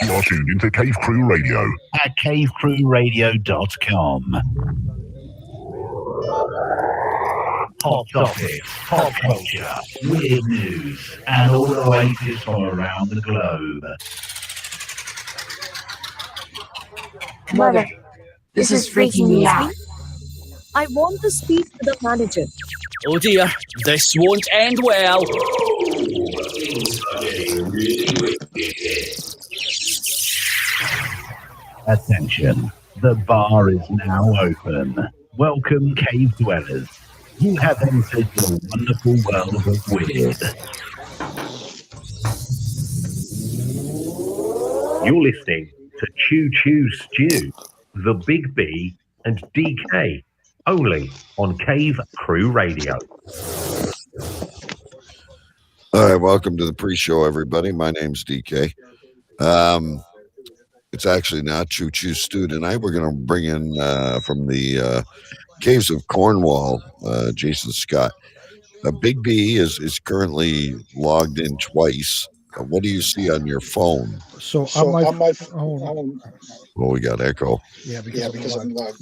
You're tuned into Cave Crew Radio at cavecrewradio.com. Hot topics, pop culture, weird news, and all the latest from around the globe. Mother, this is freaking me out. I want to speak to the manager. Oh dear, this won't end well. Attention, the bar is now open. Welcome, cave dwellers. You have entered the wonderful world of weird. You're listening to Choo Choo Stew, The Big B, and DK, only on Cave Crew Radio. All right, welcome to the pre-show, everybody. My name's DK. It's actually not Choo Choo Stew tonight. We're going to bring in from the caves of Cornwall, Jason Scott. Big B is currently logged in twice. What do you see on your phone? So on my phone. Well, we got echo. Yeah, because I'm live.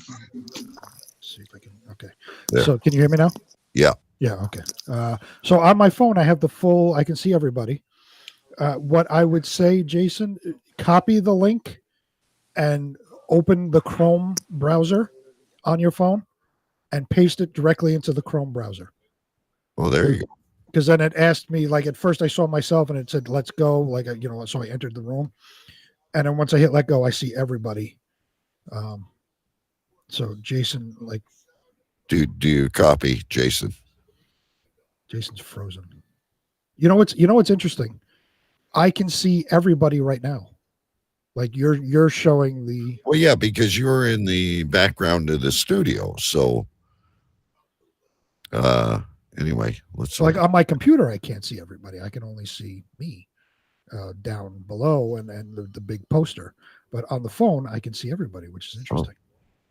See if I can. Okay. There. So can you hear me now? Yeah. Yeah. Okay. So on my phone, I have the full. I can see everybody. What I would say, Jason, copy the link and open the Chrome browser on your phone and paste it directly into the Chrome browser. Oh, there you go. Because then it asked me, like, at first I saw myself and it said, let's go. Like, so I entered the room. And then once I hit let go, I see everybody. So Jason, like. Do you copy Jason? Jason's frozen. You know what's interesting? I can see everybody right now. Like you're showing the. Well, yeah, because you're in the background of the studio. So, anyway, let's. Like on my computer, I can't see everybody. I can only see me down below and the big poster. But on the phone, I can see everybody, which is interesting.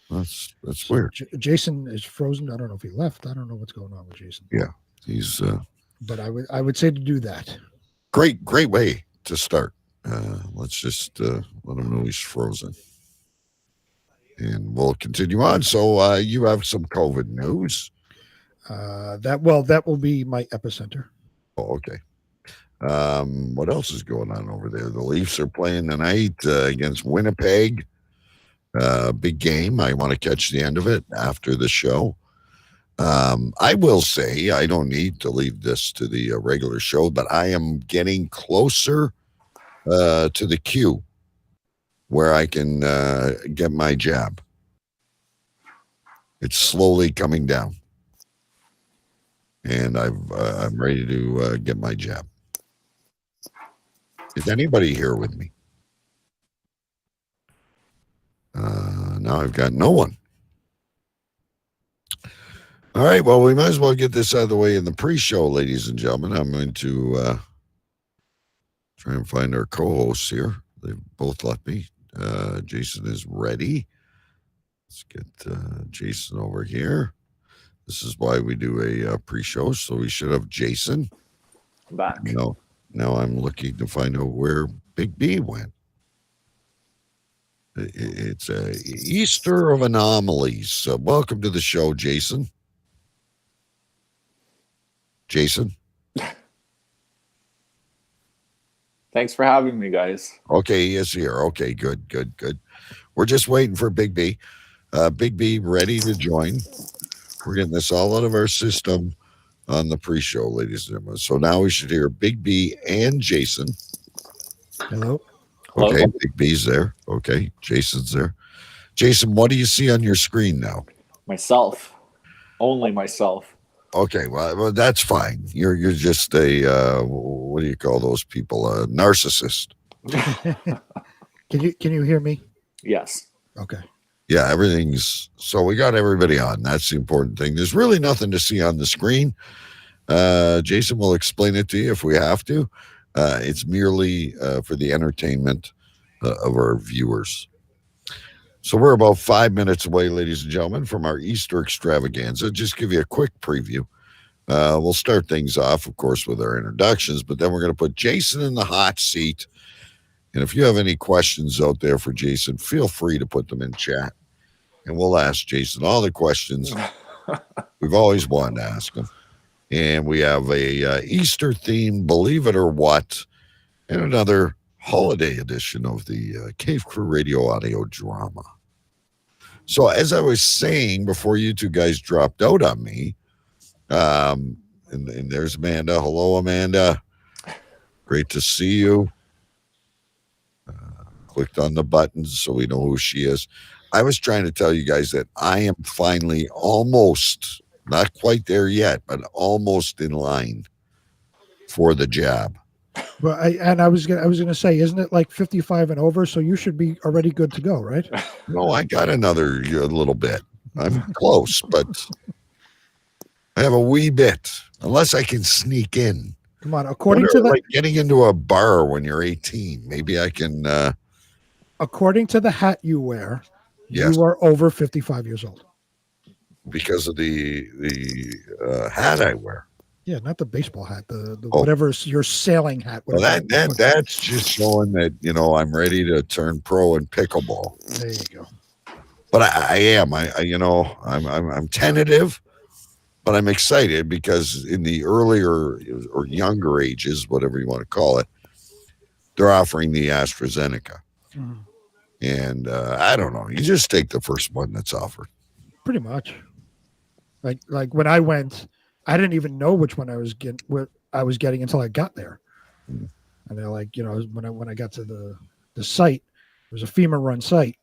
Oh, that's weird. Jason is frozen. I don't know if he left. I don't know what's going on with Jason. Yeah, he's. But I would say to do that. Great way to start. Let's just let him know he's frozen. And we'll continue on. So you have some COVID news. That will be my epicenter. Oh, okay. What else is going on over there? The Leafs are playing tonight against Winnipeg. Big game. I want to catch the end of it after the show. I will say I don't need to leave this to the regular show, but I am getting closer to the queue where I can get my jab. It's slowly coming down, and I'm ready to get my jab. Is anybody here with me? Now I've got no one. All right, well, we might as well get this out of the way in the pre-show, ladies and gentlemen. I'm going to try and find our co-hosts here. They've both left me. Jason is ready. Let's get Jason over here. This is why we do a pre-show, so we should have Jason. Back. Now I'm looking to find out where Big B went. It's a Easter of anomalies. So welcome to the show, Jason. Jason? Thanks for having me, guys. Okay, he is here. Okay, good. We're just waiting for Big B. Big B ready to join. We're getting this all out of our system on the pre-show, ladies and gentlemen. So now we should hear Big B and Jason. Hello. Okay, Hello. Big B's there. Okay, Jason's there. Jason, what do you see on your screen now? Myself. Only myself. Okay, well that's fine. You're just a what do you call those people? A narcissist. Can you hear me? Yes. Okay. Yeah, everything's so we got everybody on. That's the important thing. There's really nothing to see on the screen. Jason will explain it to you if we have to. It's merely for the entertainment of our viewers. So we're about 5 minutes away, ladies and gentlemen, from our Easter extravaganza. Just give you a quick preview. We'll start things off, of course, with our introductions, but then we're going to put Jason in the hot seat And if you have any questions out there for Jason, feel free to put them in chat. And we'll ask Jason all the questions we've always wanted to ask him. And we have a Easter theme, believe it or what, and another holiday edition of the Cave Crew Radio audio drama. So as I was saying before you two guys dropped out on me, and there's Amanda. Hello, Amanda. Great to see you. Clicked on the buttons so we know who she is. I was trying to tell you guys that I am finally almost, not quite there yet, but almost in line for the jab. Well, I was gonna say, isn't it like 55 and over? So you should be already good to go, right? No, I got another little bit. I'm close, but I have a wee bit. Unless I can sneak in. Come on, according to the like getting into a bar when you're 18, maybe I can. According to the hat you wear, yes, you are over 55 years old because of the hat I wear. Yeah, not the baseball hat, the whatever your sailing hat. Well, that's just showing that I'm ready to turn pro in pickleball. There you go. But I am. I'm tentative, but I'm excited because in the earlier or younger ages, whatever you want to call it, they're offering the AstraZeneca. Mm. And I don't know. You just take the first one that's offered. Pretty much. Like when I went, I didn't even know which one I was getting until I got there. Mm. And they're like, when I got to the site, it was a FEMA-run site.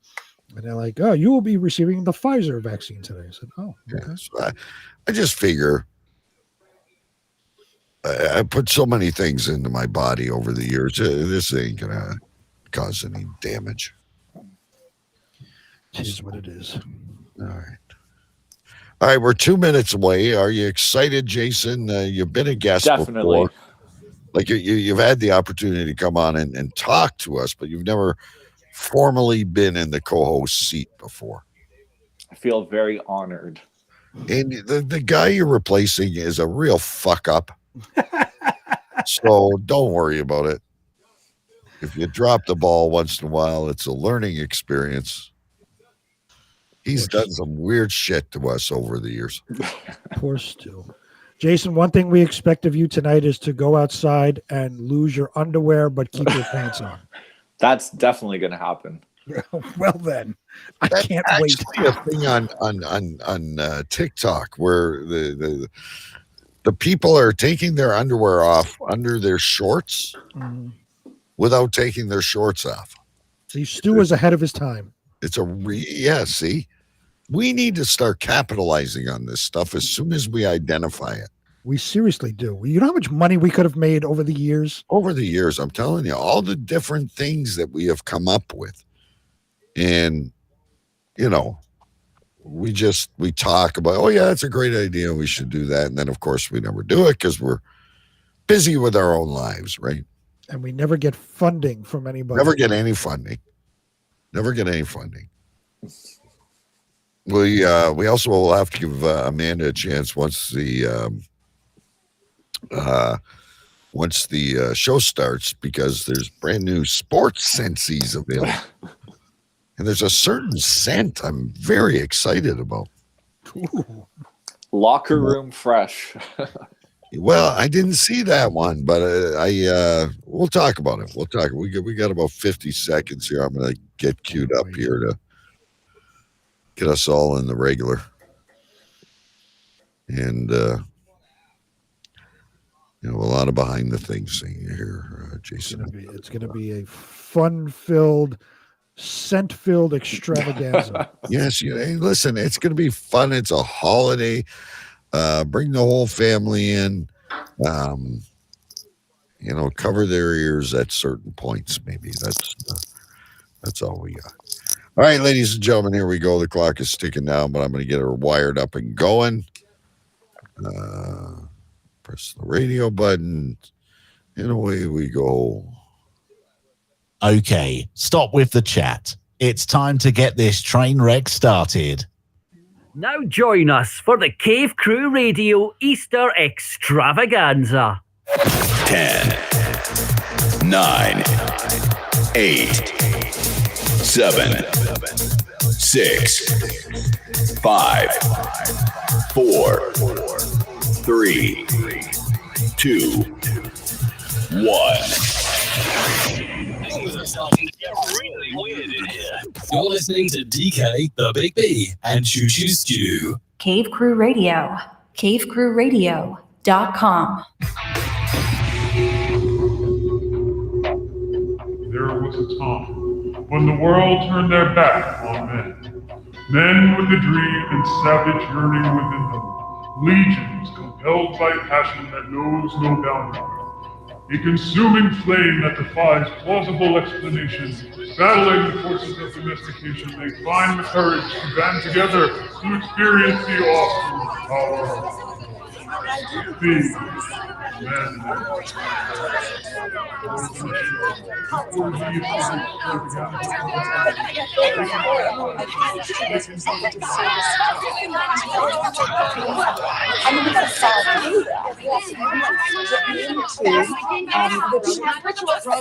And they're like, oh, you will be receiving the Pfizer vaccine today. I said, oh, okay. Yeah, so I just figure I put so many things into my body over the years. This ain't going to cause any damage. It is what it is. All right. We're 2 minutes away. Are you excited, Jason? You've been a guest Definitely. Before. Like you've had the opportunity to come on and talk to us, but you've never formally been in the co-host seat before. I feel very honored. And the guy you're replacing is a real fuck up. So don't worry about it. If you drop the ball once in a while, it's a learning experience. He's done some weird shit to us over the years. Poor Stu. Jason, one thing we expect of you tonight is to go outside and lose your underwear, but keep your pants on. That's definitely going to happen. Well, then, I can't wait. Actually, a thing on TikTok where the people are taking their underwear off under their shorts without taking their shorts off. See, Stu is ahead of his time. It's see, we need to start capitalizing on this stuff as soon as we identify it. We seriously do. You know how much money we could have made over the years? Over the years, I'm telling you, all the different things that we have come up with. And, we talk about, oh, yeah, it's a great idea. We should do that. And then, of course, we never do it because we're busy with our own lives, right? And we never get funding from anybody. Never get any funding. We also will have to give Amanda a chance once the show starts, because there's brand new sports sensies available. And there's a certain scent I'm very excited about. Ooh. Locker room fresh. Well, I didn't see that one, but we'll talk about it. We got about 50 seconds here. I'm going to get queued up here to get us all in the regular. And a lot of behind the things here, Jason. It's going to be a fun-filled, scent-filled extravaganza. Yes, hey, listen, it's going to be fun. It's a holiday. Bring the whole family in. Cover their ears at certain points. Maybe that's all we got. All right, ladies and gentlemen, here we go. The clock is ticking down, but I'm going to get her wired up and going. Press the radio button, and away we go. Okay, stop with the chat. It's time to get this train wreck started. Now join us for the Cave Crew Radio Easter Extravaganza. 10, 9, 8, 7, 6, 5, 4, 3, 2, 1. You're listening to DK, the Big B, and Choo Choo Stew. Cave Crew Radio. CaveCrewRadio.com. There was a time when the world turned their back on men. Men with a dream and savage yearning within them. Legions compelled by passion that knows no boundary. A consuming flame that defies plausible explanation. Battling the forces of domestication, they find the courage to band together to experience the awesome power of the men.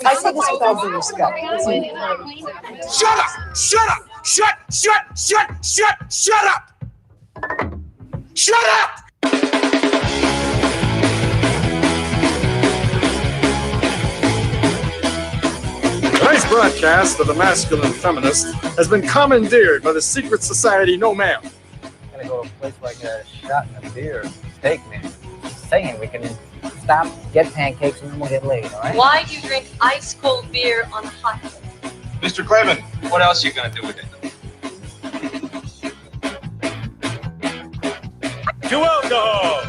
I say this with all due respect. Shut up! Shut up! Shut up! Shut up! Tonight's broadcast of the Masculine Feminist has been commandeered by the secret society No Ma'am. Gonna go to a place like a shot and a beer, steak, man. Saying we can stop, get pancakes, and then we'll get laid, all right? Why do you drink ice cold beer on a hot day? Mr. Clement, what else are you gonna do with it? To alcohol,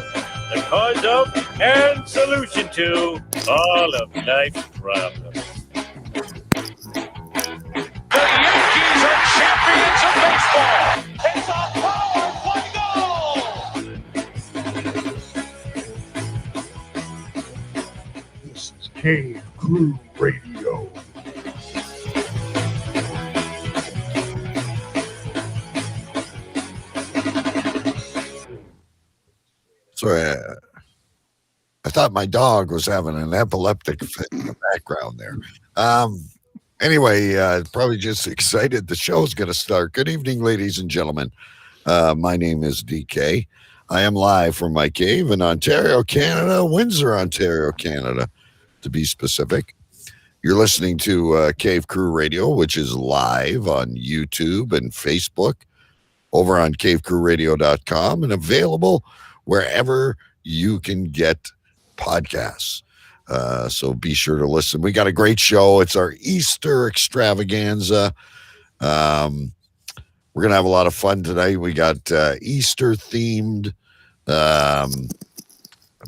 the cause of and solution to all of life's problems. The Yankees are champions of baseball! It's a power goal! This is Cave Crew Radio. Sorry, I thought my dog was having an epileptic fit in the background there. Anyway, probably just excited the show's going to start. Good evening, ladies and gentlemen. My name is DK. I am live from my cave in Ontario, Canada, Windsor, Ontario, Canada, to be specific. You're listening to Cave Crew Radio, which is live on YouTube and Facebook, over on cavecrewradio.com, and available wherever you can get podcasts. So be sure to listen. We got a great show. It's our Easter extravaganza. We're going to have a lot of fun tonight. We got Easter themed,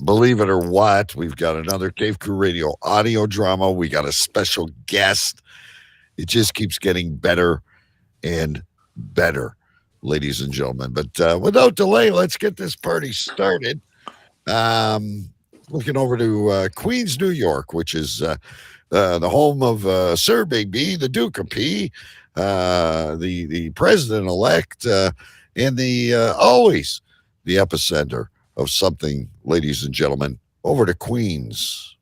believe it or what, we've got another Cave Crew Radio audio drama. We got a special guest. It just keeps getting better and better, ladies and gentlemen. But without delay, let's get this party started. Looking over to Queens, New York, which is the home of Sir Big B, the Duke of P, the president-elect, and the always the epicenter of something, ladies and gentlemen. Over to Queens.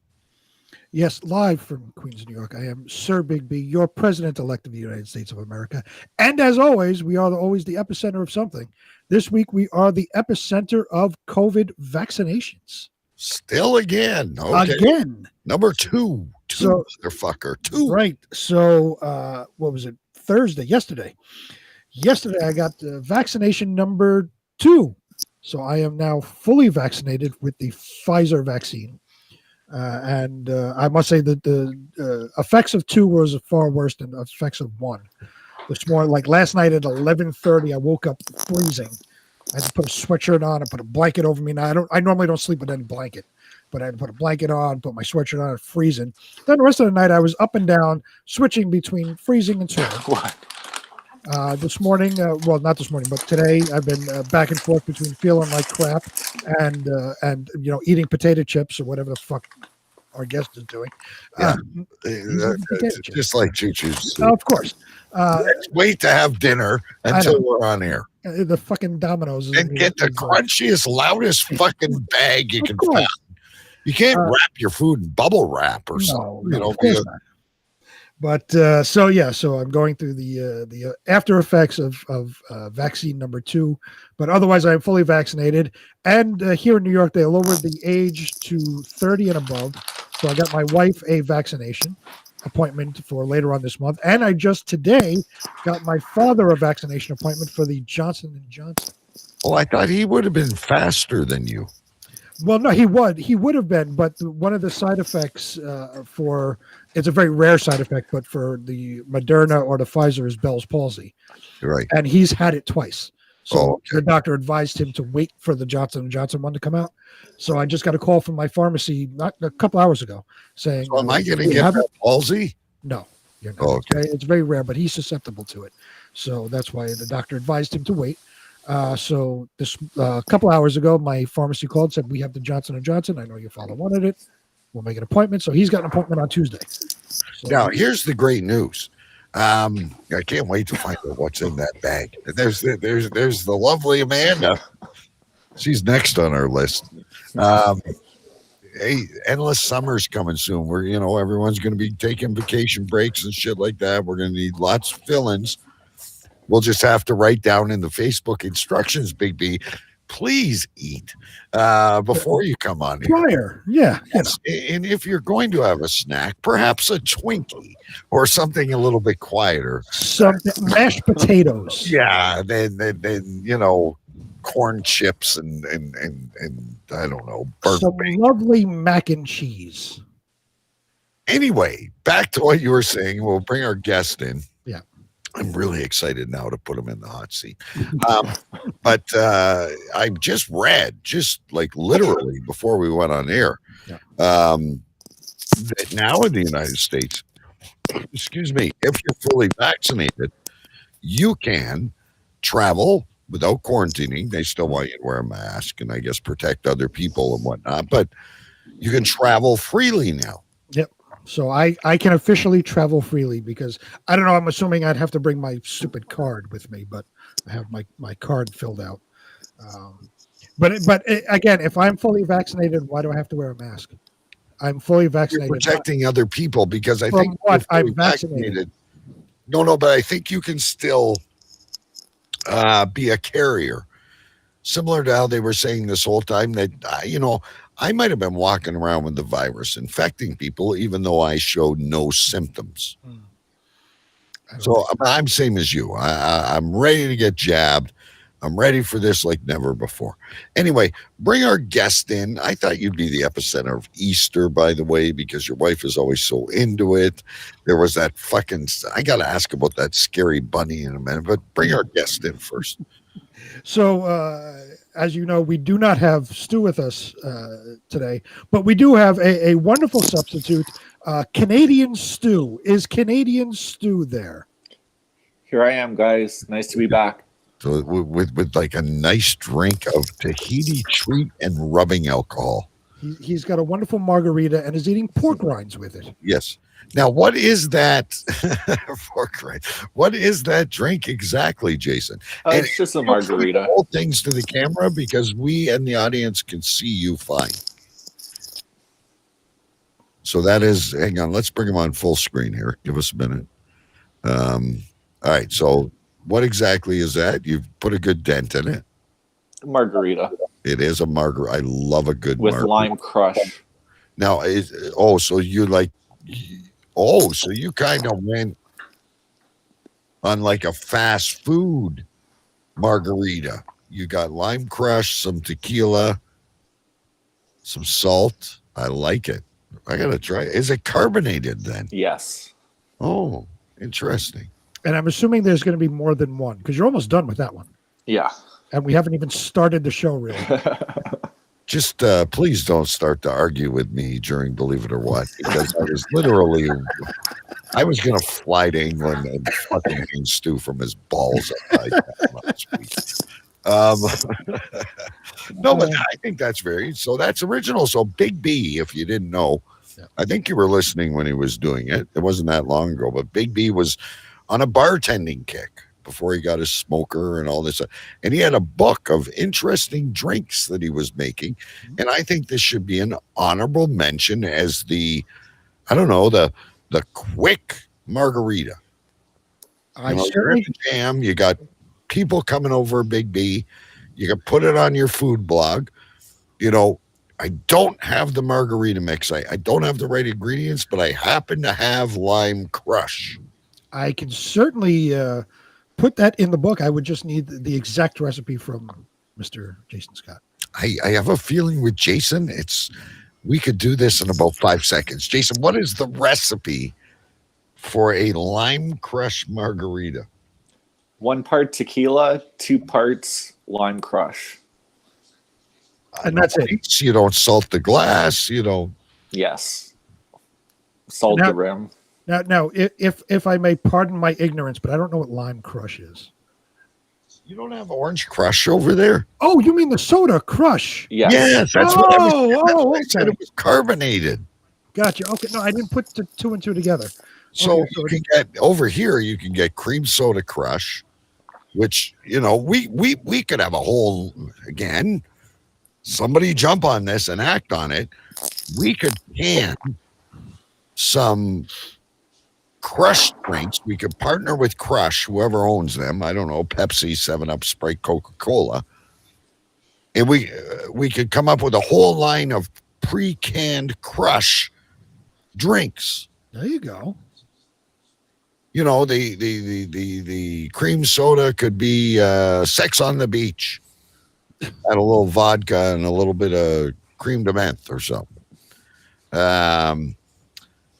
Yes, live from Queens, New York. I am Sir Big B, your president-elect of the United States of America. And as always, we are always the epicenter of something. This week, we are the epicenter of COVID vaccinations. Still again. Okay. Again. Number two. So, motherfucker. Two. Right. So, what was it? Yesterday, I got vaccination number 2. So I am now fully vaccinated with the Pfizer vaccine. And I must say that the effects of 2 was far worse than the effects of 1. This morning, like last night at 11:30, I woke up freezing. I had to put a sweatshirt on and put a blanket over me. Now I normally don't sleep with any blanket, but I had to put a blanket on, put my sweatshirt on, and freezing. Then the rest of the night I was up and down, switching between freezing and sweating. What? This morning, well, not this morning, but today I've been back and forth between feeling like crap and eating potato chips or whatever the fuck our guest is doing. Yeah, just like Choo Choo's. Of course. Let's wait to have dinner until we're on air. The fucking Domino's. And get the crunchiest, loudest fucking bag you can find. You can't wrap your food in bubble wrap or something. Of course not. But so I'm going through the after effects of vaccine number 2, but otherwise I'm fully vaccinated. And here in New York, they lowered the age to 30 and above. So I got my wife a vaccination appointment for later on this month, and I just today got my father a vaccination appointment for the Johnson & Johnson. Well, I thought he would have been faster than you. Well, no, he would have been, but one of the side effects for it's a very rare side effect, but for the Moderna or the Pfizer is Bell's palsy, right? And he's had it twice, so the doctor advised him to wait for the Johnson & Johnson one to come out. So I just got a call from my pharmacy not a couple hours ago saying, so "Am I going to get Bell's palsy?" No, you're not. Okay, it's very rare, but he's susceptible to it, so that's why the doctor advised him to wait. So this couple hours ago, my pharmacy called, said, we have the Johnson & Johnson. I know your father wanted it. We'll make an appointment. So he's got an appointment on Tuesday. So, now, here's the great news. I can't wait to find out what's in that bag. There's the lovely Amanda. She's next on our list. Hey, endless summer's coming soon. We're, everyone's going to be taking vacation breaks and shit like that. We're going to need lots of fill-ins. We'll just have to write down in the Facebook instructions, Big B, please eat before you come on here. Prior, yeah. Yes. And if you're going to have a snack, perhaps a Twinkie or something a little bit quieter. Some mashed potatoes. Yeah, then corn chips and I don't know. Some lovely mac and cheese. Anyway, back to what you were saying. We'll bring our guest in. Yeah. I'm really excited now to put him in the hot seat. But I just read, like literally before we went on air, that now in the United States, excuse me, if you're fully vaccinated, you can travel without quarantining. They still want you to wear a mask and I guess protect other people and whatnot, but you can travel freely now. Yep. So I can officially travel freely because I don't know. I'm assuming I'd have to bring my stupid card with me, but I have my card filled out. But again, if I'm fully vaccinated, why do I have to wear a mask? I'm fully vaccinated. You're protecting other people because I From think what? I'm vaccinated. No, but I think you can still be a carrier. Similar to how they were saying this whole time that, I might have been walking around with the virus infecting people, even though I showed no symptoms. So I'm same as you. I'm ready to get jabbed. I'm ready for this like never before. Anyway, bring our guest in. I thought you'd be the epicenter of Easter, by the way, because your wife is always so into it. There was that I got to ask about that scary bunny in a minute, but bring our guest in first. So, as you know, we do not have Stu with us today, but we do have a wonderful substitute, Canadian Stu. Is Canadian Stu there? Here I am, guys. Nice to be back. So with like a nice drink of Tahiti treat and rubbing alcohol. He's got a wonderful margarita and is eating pork rinds with it. Yes. Now, what is that? Pork rind. What is that drink exactly, Jason? And it's just a margarita. Hold things to the camera because we and the audience can see you fine. So that is. Hang on. Let's bring him on full screen here. Give us a minute. All right. So, what exactly is that? You've put a good dent in it. Margarita. It is a margarita. I love a good with margarita. Lime crush. Now, so you like. So you kind of went on like a fast food margarita. You got lime crush, some tequila, some salt. I like it. I got to try it. Is it carbonated then? Yes. Oh, interesting. And I'm assuming there's going to be more than one because you're almost done with that one. Yeah. And we haven't even started the show really. Just please don't start to argue with me during Believe It or What, because I was going to fly to England and fucking hang Stu from his balls upside down last week. No, but I think that's that's original. So Big B, if you didn't know, I think you were listening when he was doing it. It wasn't that long ago, but Big B was on a bartending kick before he got his smoker and all this. And he had a book of interesting drinks that he was making. And I think this should be an honorable mention as the quick margarita. I You're in the jam. You got people coming over Big B. You can put it on your food blog. I don't have the margarita mix. I don't have the right ingredients, but I happen to have lime crush. I can certainly put that in the book. I would just need the exact recipe from Mr. Jason Scott. I have a feeling with Jason, we could do this in about 5 seconds. Jason, what is the recipe for a lime crush margarita? 1 part tequila, 2 parts lime crush. And that's it. You don't salt the glass, Yes. Salt the rim. Now, if I may pardon my ignorance, but I don't know what lime crush is. You don't have orange crush over there? Oh, you mean the soda crush? Yes, that's what I said. It was carbonated. Gotcha. Okay, no, I didn't put the 2 and 2 together. So Okay, you can get over here. You can get cream soda crush, which we could have a whole again. Somebody jump on this and act on it. We could can some Crush drinks. We could partner with Crush, whoever owns them. I don't know, Pepsi, 7-Up, Sprite, Coca-Cola. And we could come up with a whole line of pre-canned Crush drinks. There you go. The cream soda could be Sex on the Beach. Add a little vodka and a little bit of cream de menthe or something.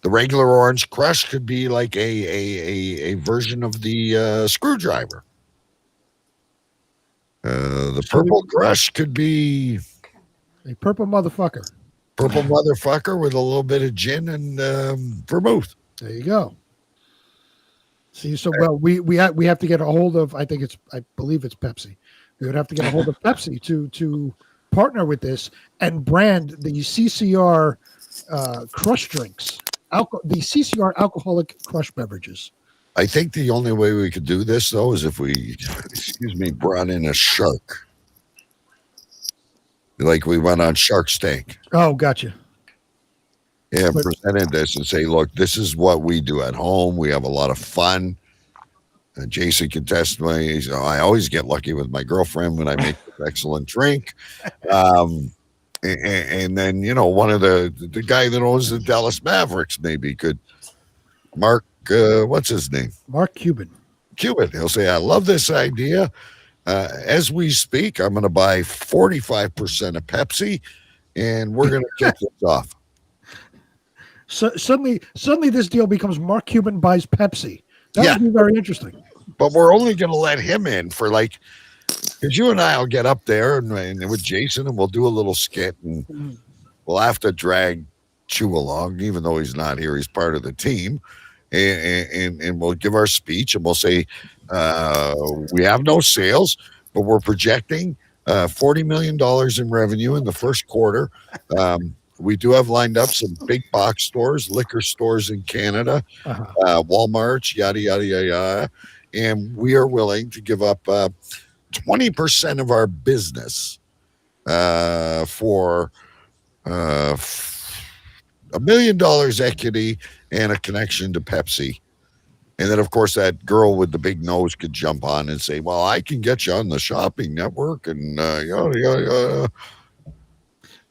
The regular orange crush could be like a version of the screwdriver. The purple crush could be a purple motherfucker. Purple motherfucker with a little bit of gin and vermouth. There you go. See, so well, we have to get a hold of. I believe it's Pepsi. We would have to get a hold of Pepsi to partner with this and brand the CCR crush drinks, the CCR alcoholic crush beverages. I think the only way we could do this though is if we, brought in a shark, like we went on Shark Tank. Oh, gotcha. Yeah, presented this and say, look, this is what we do at home. We have a lot of fun. Jason can testify. I always get lucky with my girlfriend when I make this excellent drink. And then, one of the guy that owns the Dallas Mavericks maybe could, Mark, what's his name? Mark Cuban. He'll say, I love this idea. As we speak, I'm going to buy 45% of Pepsi, and we're going to kick this off. So suddenly this deal becomes Mark Cuban buys Pepsi. That would be very interesting. But we're only going to let him in for because you and I will get up there and with Jason and we'll do a little skit and we'll have to drag Chew along, even though he's not here. He's part of the team. And we'll give our speech and we'll say, we have no sales, but we're projecting $40 million in revenue in the first quarter. We do have lined up some big box stores, liquor stores in Canada, Walmart, yada, yada, yada, yada. And we are willing to give up 20% of our business for $1 million equity and a connection to Pepsi. And then, of course, that girl with the big nose could jump on and say, well, I can get you on the shopping network and yada, yada,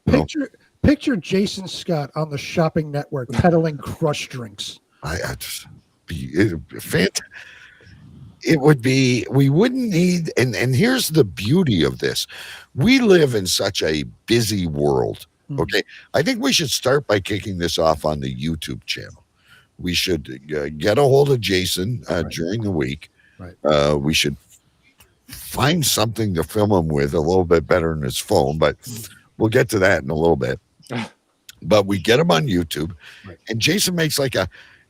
yada. Picture Jason Scott on the shopping network peddling crush drinks. It would be, we wouldn't need, and here's the beauty of this. We live in such a busy world. Okay. I think we should start by kicking this off on the YouTube channel. We should get a hold of Jason during the week. Right. We should find something to film him with a little bit better than his phone, but we'll get to that in a little bit. But we get him on YouTube, and Jason makes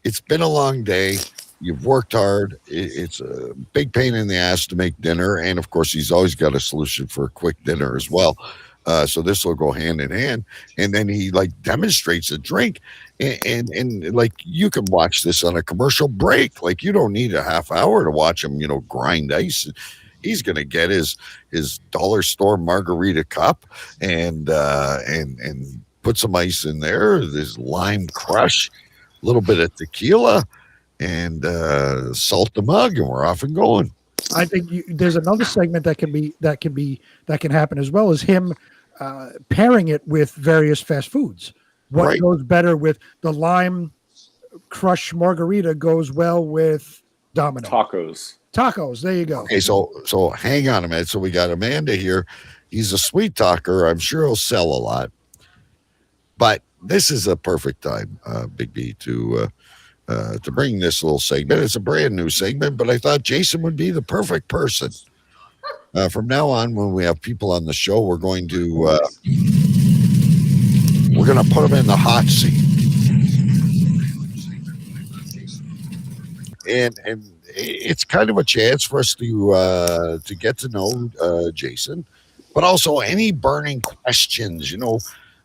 it's been a long day. You've worked hard. It's a big pain in the ass to make dinner. And of course, he's always got a solution for a quick dinner as well. So this will go hand in hand. And then he demonstrates a drink and you can watch this on a commercial break. You don't need a half hour to watch him, grind ice. He's going to get his dollar store margarita cup and put some ice in there. There's lime crush, a little bit of tequila. and salt the mug, and we're off and going. I think there's another segment that can happen as well as him pairing it with various fast foods. What goes better with the lime crush margarita goes well with Domino tacos. There you go. Okay, so hang on a minute. So we got Amanda here. He's a sweet talker. I'm sure he'll sell a lot. But this is a perfect time, Big B, to bring this little segment. It's a brand new segment, but I thought Jason would be the perfect person. From now on, when we have people on the show, we're going to put them in the hot seat, and it's kind of a chance for us to get to know Jason, but also any burning questions,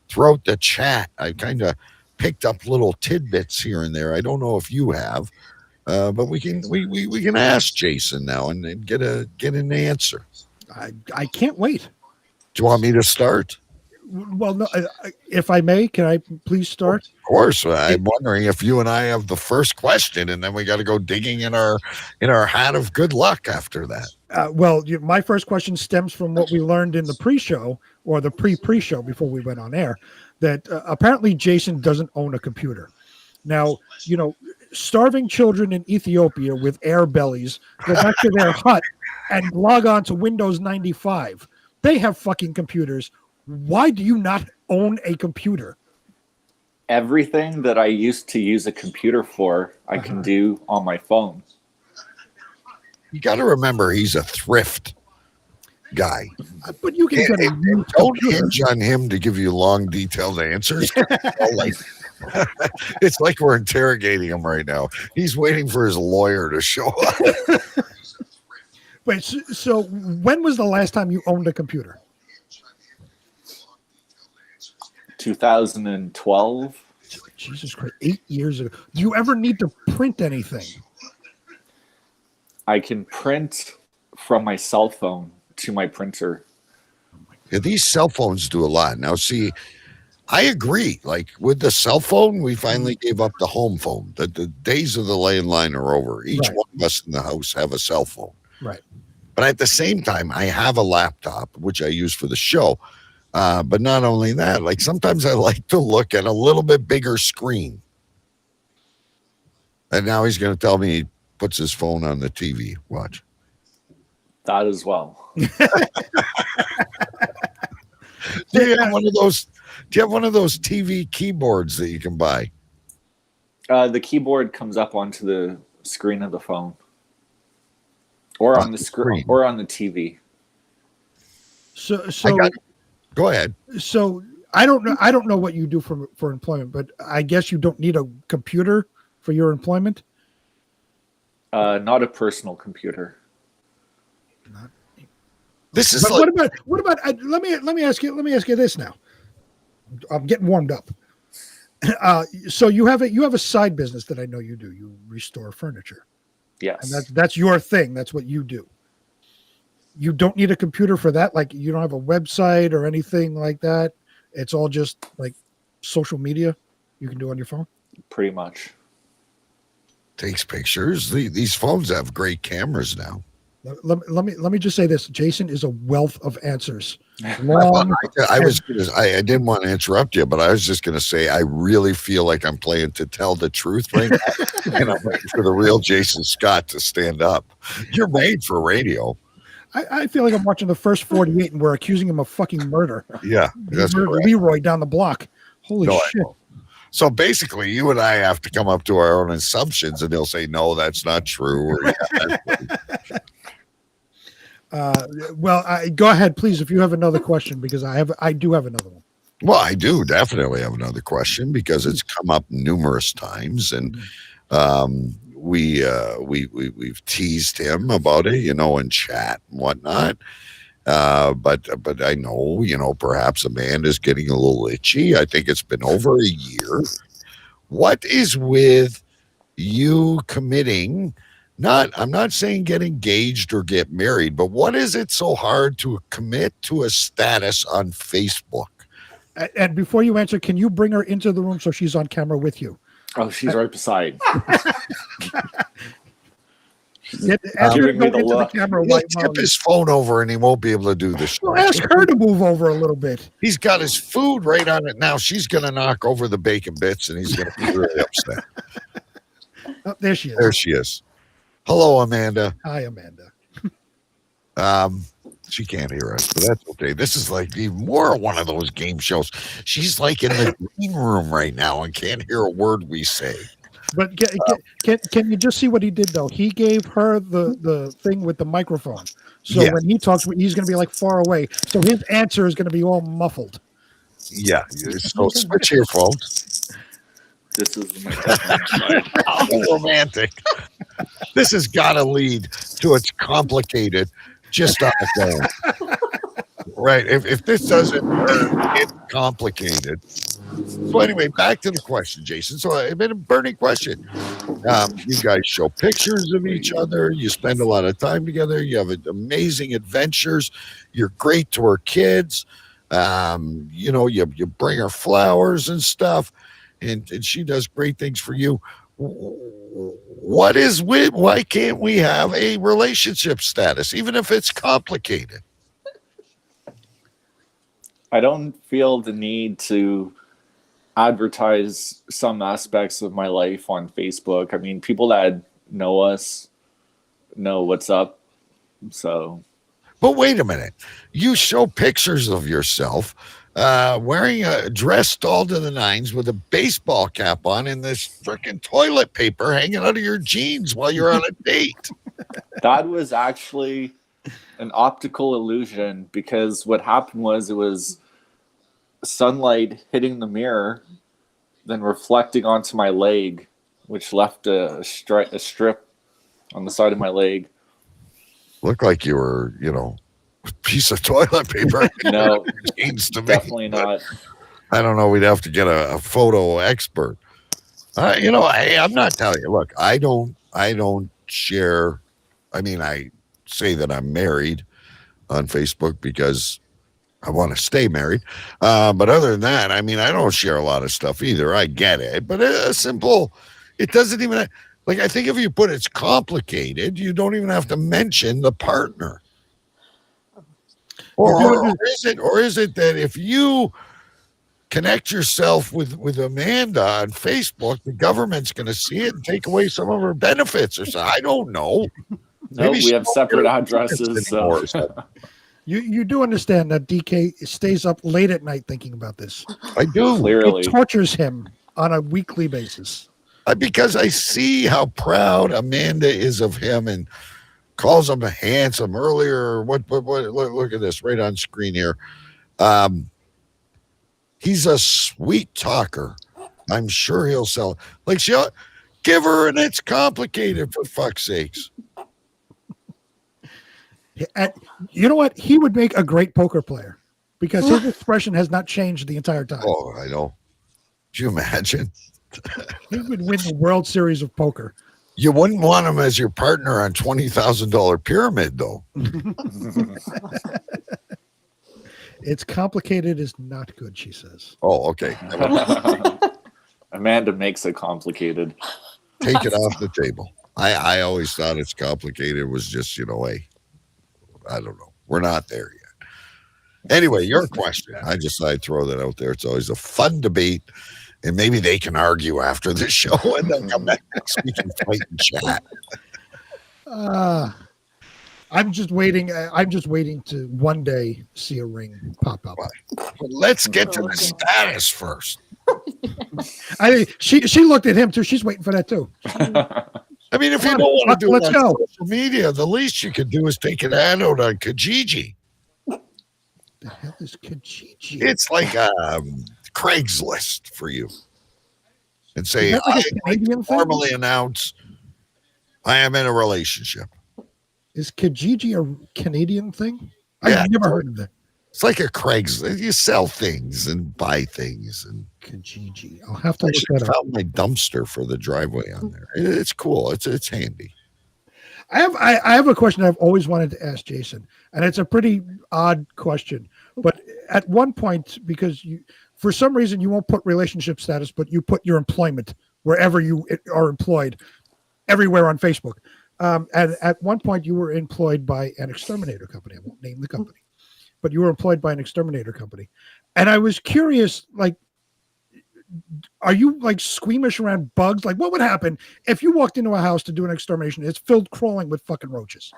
throughout the chat. I kind of picked up little tidbits here and there. I don't know if you have, but we can ask Jason now and get an answer. I can't wait. Do you want me to start? Well, no. If I may, can I please start? Of course. I'm wondering if you and I have the first question, and then we got to go digging in our hat of good luck after that. Well, my first question stems from what we learned in the pre-show or the pre-show before we went on air, that apparently Jason doesn't own a computer. Now, starving children in Ethiopia with air bellies go back to their hut and log on to Windows 95. They have fucking computers. Why do you not own a computer? Everything that I used to use a computer for, I can do on my phone. You got to remember, he's a thrift guy. But you can get a don't hinge on him to give you long, detailed answers. It's like we're interrogating him right now. He's waiting for his lawyer to show up. Wait, so when was the last time you owned a computer? 2012. Jesus Christ, 8 years ago. Do you ever need to print anything? I can print from my cell phone to my printer. Yeah, these cell phones do a lot. Now, see, I agree. Like with the cell phone, we finally gave up the home phone. The days of the landline are over. Each one of us in the house have a cell phone. Right. But at the same time, I have a laptop, which I use for the show. But not only that, like sometimes I like to look at a little bit bigger screen. And now he's going to tell me he puts his phone on the TV. Watch. That as well. Do you have one of those? Do you have one of those TV keyboards that you can buy? The keyboard comes up onto the screen of the phone, or on the screen, or on the TV. So go ahead. So I don't know what you do for employment, but I guess you don't need a computer for your employment. Not a personal computer. This is like, what about let me ask you this now. I'm getting warmed up. So you have a side business that I know you do. You restore furniture. Yes. And that's your thing. That's what you do. You don't need a computer for that. Like you don't have a website or anything like that. It's all just like social media you can do on your phone. Pretty much. Takes pictures. These phones have great cameras now. Let me just say this. Jason is a wealth of answers. I didn't want to interrupt you, but I was just going to say I really feel like I'm playing To Tell the Truth right now, and I'm waiting for the real Jason Scott to stand up. You're made for radio. I feel like I'm watching the first 48, and we're accusing him of fucking murder. Yeah, that's correct. Leroy down the block. Holy shit! So basically, you and I have to come up to our own assumptions, and he'll say, "No, that's not true." Or, go ahead, please, if you have another question, because I do have another one. Well, I do definitely have another question because it's come up numerous times, and we've teased him about it, in chat and whatnot. But I know, perhaps Amanda's getting a little itchy. I think it's been over a year. What is with you committing? I'm not saying get engaged or get married, but what is it so hard to commit to a status on Facebook? And before you answer, can you bring her into the room so she's on camera with you? Oh, she's right beside. Ask her to Giving go me the into the look. camera He'll while tip his phone over and he won't be able to do this. Well, ask her to move over a little bit. He's got his food right on it now. She's going to knock over the bacon bits and he's going to be really upset. Oh, there she is. There she is. Hello, Amanda. Hi, Amanda. She can't hear us, but that's okay. This is like even more one of those game shows. She's like in the green room right now and can't hear a word we say. But can you just see what he did, though? He gave her the thing with the microphone. So Yeah. when he talks, he's going to be like far away. So his answer is going to be all muffled. Yeah. So switch earphones. This is my How romantic. This has got to lead to it's complicated just on the phone. Right. If this doesn't work, it's complicated. So anyway, back to the question, Jason. So I made a burning question. You guys show pictures of each other. You spend a lot of time together. You have amazing adventures. You're great to her kids. You bring her flowers and stuff, and she does great things for you. Why can't we have a relationship status, even if it's complicated? I don't feel the need to advertise some aspects of my life on Facebook. I mean, people that know us know what's up. So, but wait a minute. You show pictures of yourself wearing a dress all to the nines with a baseball cap on and this freaking toilet paper hanging out of your jeans while you're on a date. That was actually an optical illusion, because what happened was it was sunlight hitting the mirror, then reflecting onto my leg, which left a strip on the side of my leg. Looked like you were, a piece of toilet paper. No, definitely not. I don't know. We'd have to get a photo expert. I'm not telling you. Look, I don't share. I mean, I say that I'm married on Facebook because I want to stay married. But other than that, I mean, I don't share a lot of stuff either. I get it. But it doesn't even, I think if you put it's complicated, you don't even have to mention the partner. Or is it that if you connect yourself with Amanda on Facebook, the government's going to see it and take away some of her benefits or something? I don't know. No, we have separate addresses. So. You do understand that DK stays up late at night thinking about this. I do. Clearly. It tortures him on a weekly basis. Because I see how proud Amanda is of him and calls him handsome earlier. What look at this right on screen here. He's a sweet talker. I'm sure he'll sell. She'll give her, and it's complicated, for fuck's sakes. And you know what? He would make a great poker player because his expression has not changed the entire time. Oh, I know. Do you imagine? He would win the World Series of Poker. You wouldn't want him as your partner on $20,000 pyramid, though. It's complicated is not good, she says. Oh, okay. Amanda makes it complicated. Take it off the table. I always thought it's complicated. It was just, hey, I don't know. We're not there yet. Anyway, your question. I'd throw that out there. It's always a fun debate. And maybe they can argue after the show and then come back next week and fight and chat. I'm just waiting. I'm just waiting to one day see a ring pop up. But let's get to the status first. She looked at him too. She's waiting for that too. I mean, if you don't want to do it on go. social media, the least you could do is take an ad out on Kijiji. The hell is Kijiji? It's like Craigslist for you. And say, like I formally announce I am in a relationship. Is Kijiji a Canadian thing? Yeah, I've never heard of that. It's like a Craigslist. You sell things and buy things. And Kijiji. I'll have to look I that up. found my dumpster for the driveway on there. It's cool. It's handy. I have a question I've always wanted to ask Jason, and it's a pretty odd question. But at one point, because for some reason you won't put relationship status, but you put your employment wherever you are employed, everywhere on Facebook. And at one point, you were employed by an exterminator company. I won't name the company, but you were employed by an exterminator company. And I was curious, like, are you like squeamish around bugs? Like, what would happen if you walked into a house to do an extermination? It's filled crawling with fucking roaches.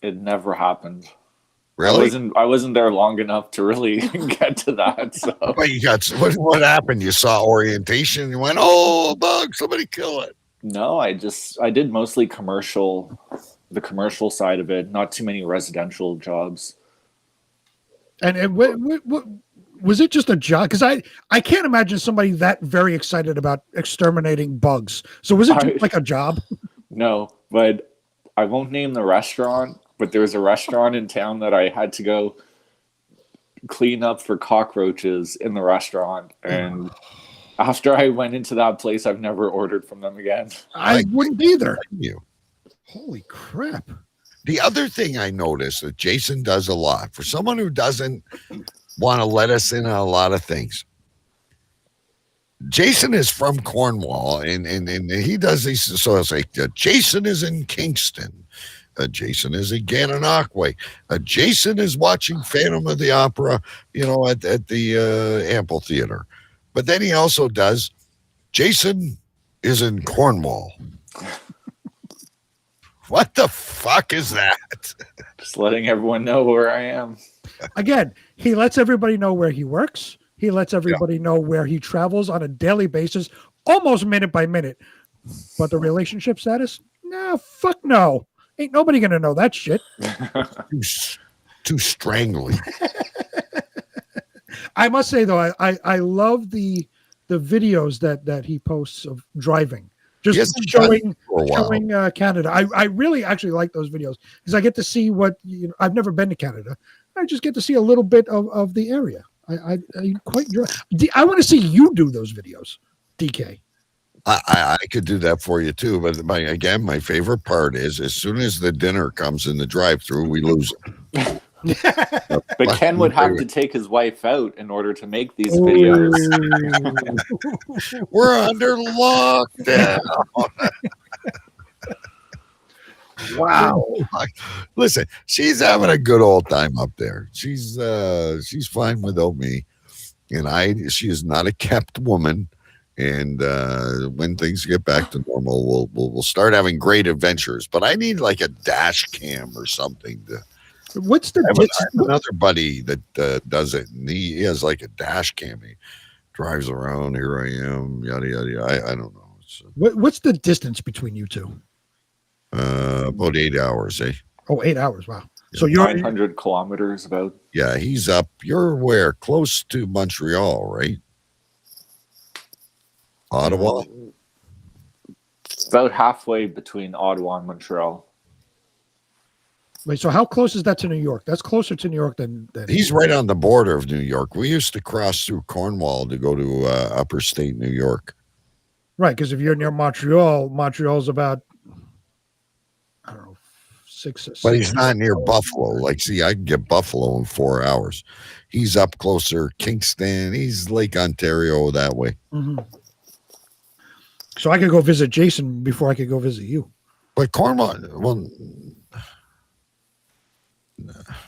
It never happened. Really? I wasn't there long enough to really get to that. So. But you got what happened? You saw orientation. You went, "Oh, a bug! Somebody kill it." No, I did mostly the commercial side of it. Not too many residential jobs. And what was it? Just a job? Because I can't imagine somebody that very excited about exterminating bugs. So was it just like a job? No, but I won't name the restaurant. But there was a restaurant in town that I had to go clean up for cockroaches in the restaurant. And after I went into that place, I've never ordered from them again. I wouldn't either. Holy crap. The other thing I noticed that Jason does a lot, for someone who doesn't want to let us in on a lot of things, Jason is from Cornwall, and he does these. So it's like, Jason is in Kingston. Jason is in Gananoque. Jason is watching Phantom of the Opera, at the amphitheater. But then he also does, Jason is in Cornwall. What the fuck is that? Just letting everyone know where I am. Again, he lets everybody know where he works. He lets everybody know where he travels on a daily basis, almost minute by minute. But the relationship status? No, fuck no. Ain't nobody gonna know that shit. Too strangling. I must say though, I love the videos that he posts of driving, just showing Canada. I really actually like those videos because I get to see what I've never been to Canada. I just get to see a little bit of the area. I quite enjoy. I want to see you do those videos, DK. I could do that for you too, but my favorite part is as soon as the dinner comes in the drive-through, we lose it. But Ken would have to take his wife out in order to make these videos. We're under lockdown. Wow. Listen, she's having a good old time up there. She's fine without me, and she is not a kept woman. And when things get back to normal, we'll start having great adventures. But I need like a dash cam or something to. What's the I have another buddy that does it, and he has like a dash cam. He drives around. Here I am, yada yada. Yada. I don't know. What's the distance between you two? About 8 hours, eh? Oh, 8 hours. Wow. Yeah, so you're 900 kilometers about. Yeah, he's up. You're where? Close to Montreal, right? Ottawa? About halfway between Ottawa and Montreal. Wait, so how close is that to New York? That's closer to New York than He's right on the border of New York. We used to cross through Cornwall to go to upper state New York. Right, because if you're near Montreal, Montreal's about, I don't know, six. But he's not near Buffalo. Like, see, I can get Buffalo in 4 hours. He's up closer, Kingston. He's Lake Ontario that way. Mm-hmm. So I could go visit Jason before I could go visit you. But Cornwall,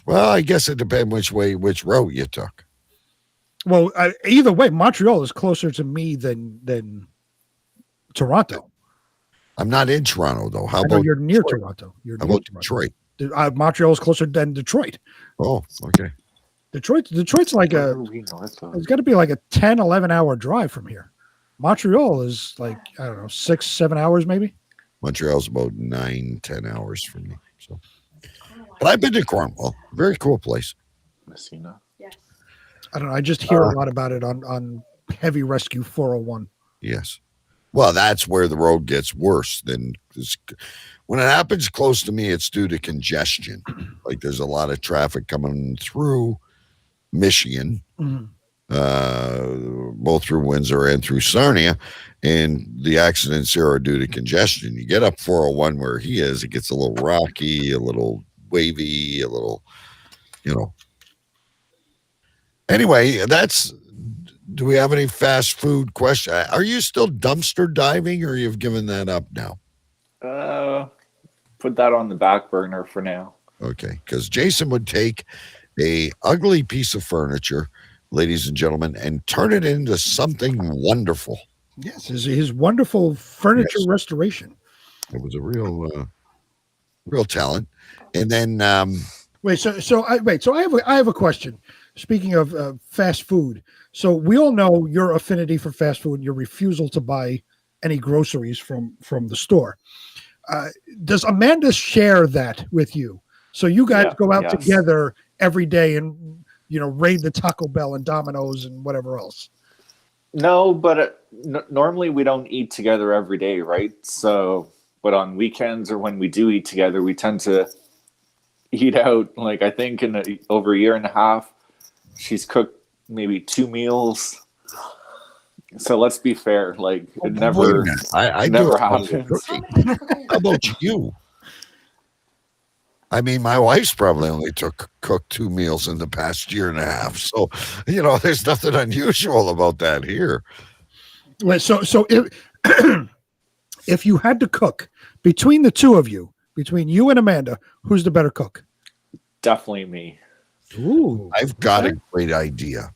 well, I guess it depends which route you took. Well, either way, Montreal is closer to me than Toronto. I'm not in Toronto though. How about you're near Toronto? How about Detroit? Montreal is closer than Detroit. Oh, okay. Detroit's like it's got to be like a 10, 11 hour drive from here. Montreal is like, I don't know, 6, 7 hours maybe. Montreal's about 9, 10 hours from me. So, but I've been to Cornwall. Very cool place. Messina. Yes. I don't know. I just hear a lot about it on Heavy Rescue 401. Yes. Well, that's where the road gets worse than when it happens close to me. It's due to congestion. Like there's a lot of traffic coming through Michigan. Mm-hmm. Both through Windsor and through Sarnia, and the accidents here are due to congestion. You get up 401 where he is, it gets a little rocky, a little wavy, a little, Anyway, that's Do we have any fast food question? Are you still dumpster diving, or you've given that up now? Put that on the back burner for now. Okay, because Jason would take a ugly piece of furniture, ladies and gentlemen, and turn it into something wonderful. Yes, his wonderful furniture restoration. It was a real talent. And then I have a question. Speaking of fast food, so we all know your affinity for fast food and your refusal to buy any groceries from the store. Does Amanda share that with you? So you guys go out together every day and raid the Taco Bell and Domino's and whatever else? No, but normally we don't eat together every day, right? So, but on weekends or when we do eat together, we tend to eat out. Like I think in over a year and a half, she's cooked maybe 2 meals. So let's be fair. Like it never happens. How about you? I mean, my wife's probably only cooked 2 meals in the past year and a half. So, there's nothing unusual about that here. Wait, so if if you had to cook between the two of you, between you and Amanda, who's the better cook? Definitely me. Ooh, I've got a great idea.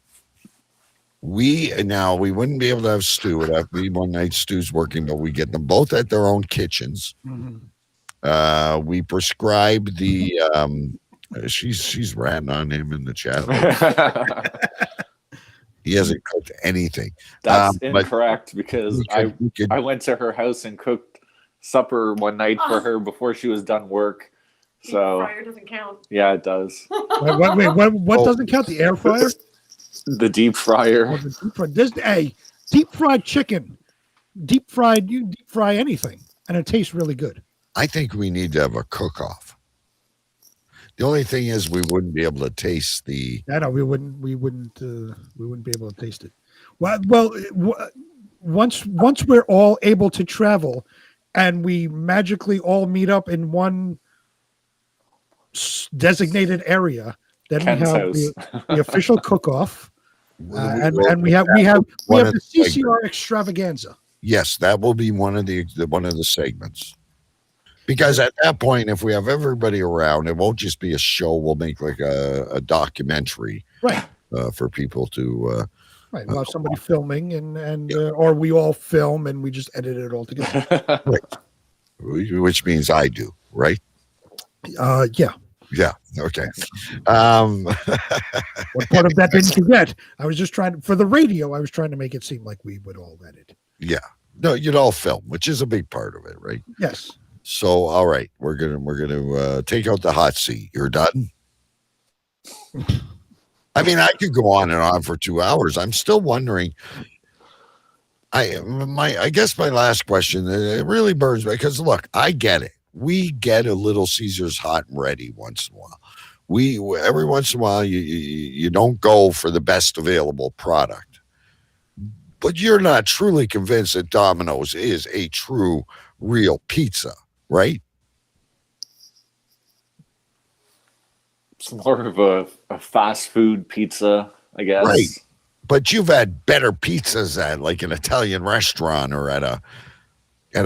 We wouldn't be able to have Stu. It would have to be one night Stu's working, but we get them both at their own kitchens. Mm-hmm. We prescribe the she's ratting on him in the chat. He hasn't cooked anything. That's incorrect because I went to her house and cooked supper one night for her before she was done work. So Deep fryer doesn't count. Yeah, it does. What doesn't count? The air fryer? The deep fryer. Oh, deep fried chicken. You deep fry anything, and it tastes really good. I think we need to have a cook-off. The only thing is, we wouldn't be able to taste the. I know we wouldn't be able to taste it. Well, once we're all able to travel, and we magically all meet up in one designated area, then Ken's we have house. the official cook-off, and we have the CCR extravaganza. Yes, that will be one of the segments. Because at that point, if we have everybody around, it won't just be a show. We'll make like a documentary, right? For people to right. We'll have somebody filming, and or we all film and we just edit it all together. Right. Which means I do, right? Yeah. Yeah. Okay. What part of that didn't you get? I was just for the radio. I was trying to make it seem like we would all edit. Yeah. No, you'd all film, which is a big part of it, right? Yes. So, all right, we're gonna take out the hot seat. You're done. I mean, I could go on and on for 2 hours. I'm still wondering. I guess my last question, it really burns me because look, I get it. We get a Little Caesars hot and ready once in a while. Every once in a while you don't go for the best available product, but you're not truly convinced that Domino's is a true, real pizza. Right? It's more of a fast food pizza, I guess. Right. But you've had better pizzas at like an Italian restaurant or at a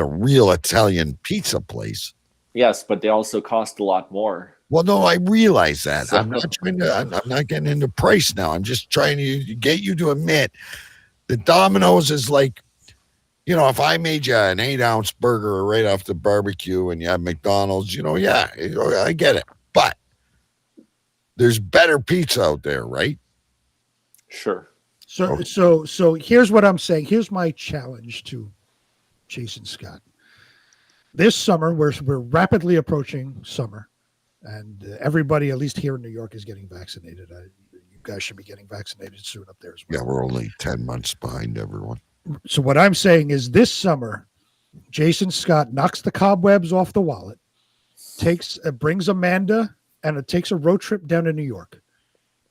real Italian pizza place. Yes, but they also cost a lot more. Well, no, I realize that. I'm not getting into price now. I'm just trying to get you to admit that Domino's is like, if I made you an 8-ounce burger right off the barbecue and you have McDonald's, I get it. But there's better pizza out there, right? Sure. So here's what I'm saying. Here's my challenge to Jason Scott. This summer, we're rapidly approaching summer, and everybody, at least here in New York, is getting vaccinated. You guys should be getting vaccinated soon up there as well. Yeah, we're only 10 months behind everyone. So what I'm saying is this summer, Jason Scott knocks the cobwebs off the wallet, brings Amanda, and it takes a road trip down to New York.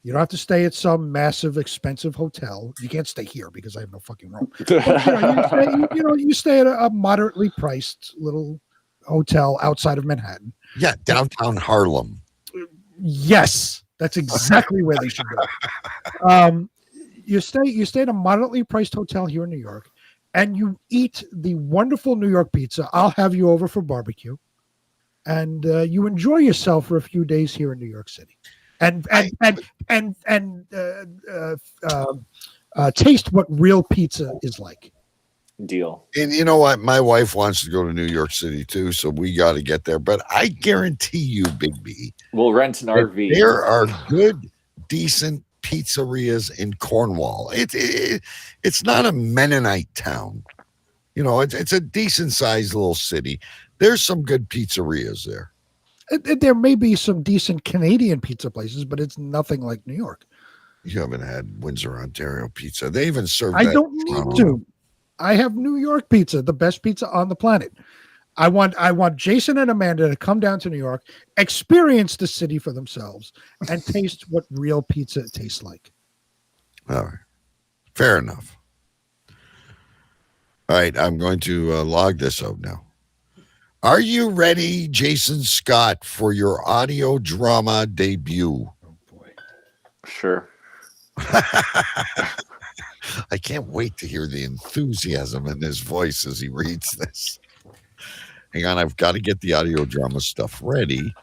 You don't have to stay at some massive, expensive hotel. You can't stay here because I have no fucking room. But, you stay at a moderately priced little hotel outside of Manhattan. Yeah, downtown Harlem. Yes, that's exactly where they should go. you stay at a moderately priced hotel here in New York, and you eat the wonderful New York pizza. I'll have you over for barbecue, and you enjoy yourself for a few days here in New York City, and taste what real pizza is like. Deal. And you know what? My wife wants to go to New York City too, so we got to get there. But I guarantee you, Big B, we'll rent an RV. There are good, decent pizzerias in Cornwall. It's not a Mennonite town. You know, it's a decent sized little city. There's some good pizzerias there. There may be some decent Canadian pizza places, but it's nothing like New York. You haven't had Windsor, Ontario pizza. They even serve I that don't need to. I have New York pizza, the best pizza on the planet. I want Jason and Amanda to come down to New York, experience the city for themselves, and taste what real pizza tastes like. All right. Fair enough. All right. I'm going to log this out now. Are you ready, Jason Scott, for your audio drama debut? Oh, boy. Sure. I can't wait to hear the enthusiasm in his voice as he reads this. Hang on, I've got to get the audio drama stuff ready.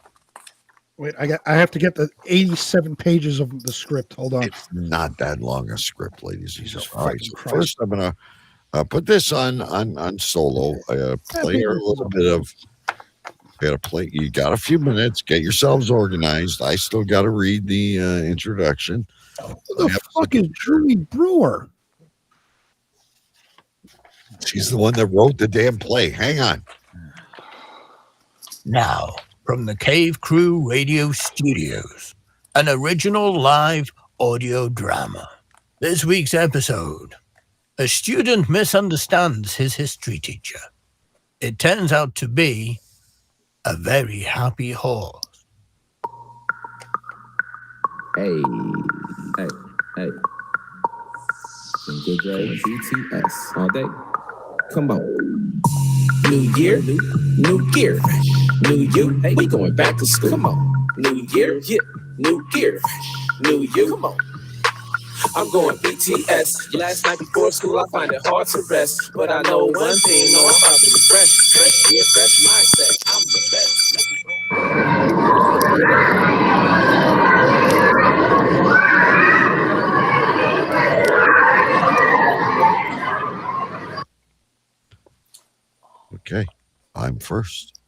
Wait, I have to get the 87 pages of the script. Hold on. It's not that long a script, ladies and Jesus gentlemen. All right, fucking so Christ. first I'm gonna put this on solo. Play a little bit of. Gotta play. You got a few minutes. Get yourselves organized. I still got to read the introduction. Who the fuck is Julie Brewer? She's the one that wrote the damn play. Hang on. Now, from the Cave Crew Radio Studios, an original live audio drama. This week's episode: a student misunderstands his history teacher. It turns out to be a very happy horse. Hey. Some good grade BTS all day. Come on. New year, new gear. New you, hey, we going back to school. Come on. New year, yeah, new gear. New you, come on. I'm going BTS. Last night before school, I find it hard to rest. But I know one thing, no, I'm about to refresh. Fresh year, fresh mindset. I'm the Okay, I'm first.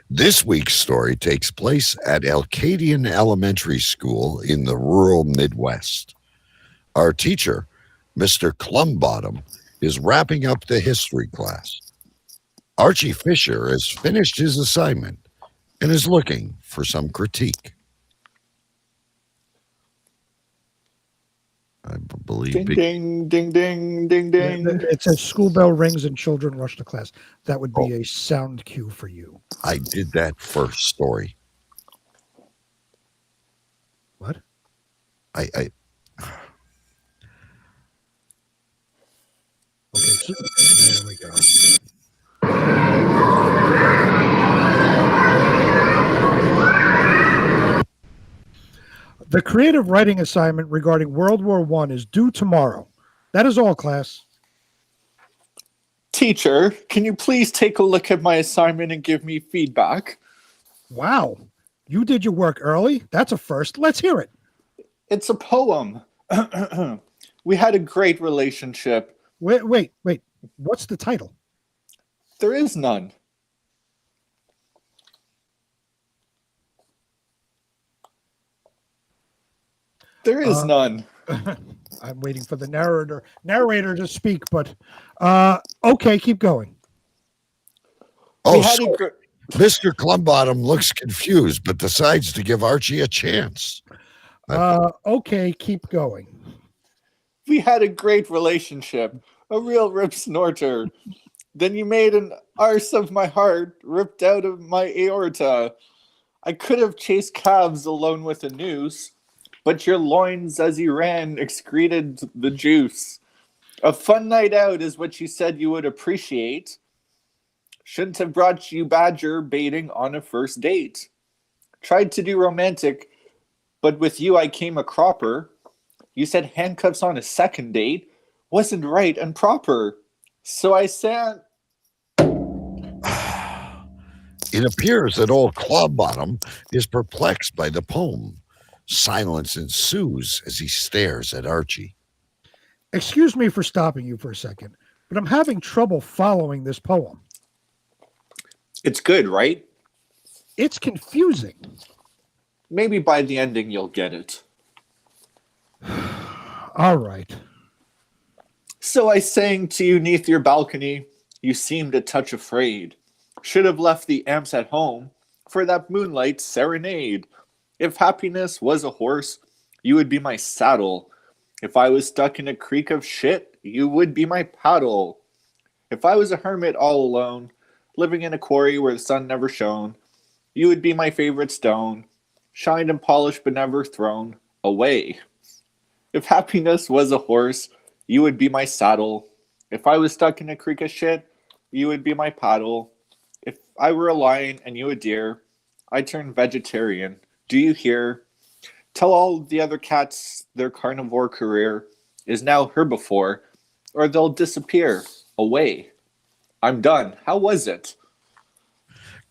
This week's story takes place at Elcadian Elementary School in the rural Midwest. Our teacher, Mr. Clumbottom, is wrapping up the history class. Archie Fisher has finished his assignment and is looking for some critique. I believe. Ding, ding, ding, ding, ding. It says school bell rings and children rush to class. That would be a sound cue for you. I did that first story. What? I Okay, so there we go. The creative writing assignment regarding World War I is due tomorrow. That is all, class. Teacher, can you please take a look at my assignment and give me feedback? Wow. You did your work early? That's a first. Let's hear it. It's a poem. We had a great relationship. Wait. What's the title? There is none. There is none. I'm waiting for the narrator to speak, but okay, keep going. Oh, Mr. Clumbottom looks confused, but decides to give Archie a chance. Okay, keep going. We had a great relationship, a real rip snorter. Then you made an arse of my heart, ripped out of my aorta. I could have chased calves alone with a noose, but your loins as you ran excreted the juice. A fun night out is what you said you would appreciate. Shouldn't have brought you badger baiting on a first date. Tried to do romantic, but with you I came a cropper. You said handcuffs on a second date wasn't right and proper. So I sent... It appears that old Clawbottom is perplexed by the poem. Silence ensues as he stares at Archie. Excuse me for stopping you for a second, but I'm having trouble following this poem. It's good, right? It's confusing. Maybe by the ending you'll get it. All right. So I sang to you neath your balcony. You seemed a touch afraid. Should have left the amps at home for that moonlight serenade. If happiness was a horse, you would be my saddle. If I was stuck in a creek of shit, you would be my paddle. If I was a hermit all alone, living in a quarry where the sun never shone, you would be my favorite stone, shined and polished but never thrown away. If happiness was a horse, you would be my saddle. If I was stuck in a creek of shit, you would be my paddle. If I were a lion and you a deer, I'd turn vegetarian. Do you hear? Tell all the other cats their carnivore career is now herbivore, or they'll disappear away. I'm done. How was it?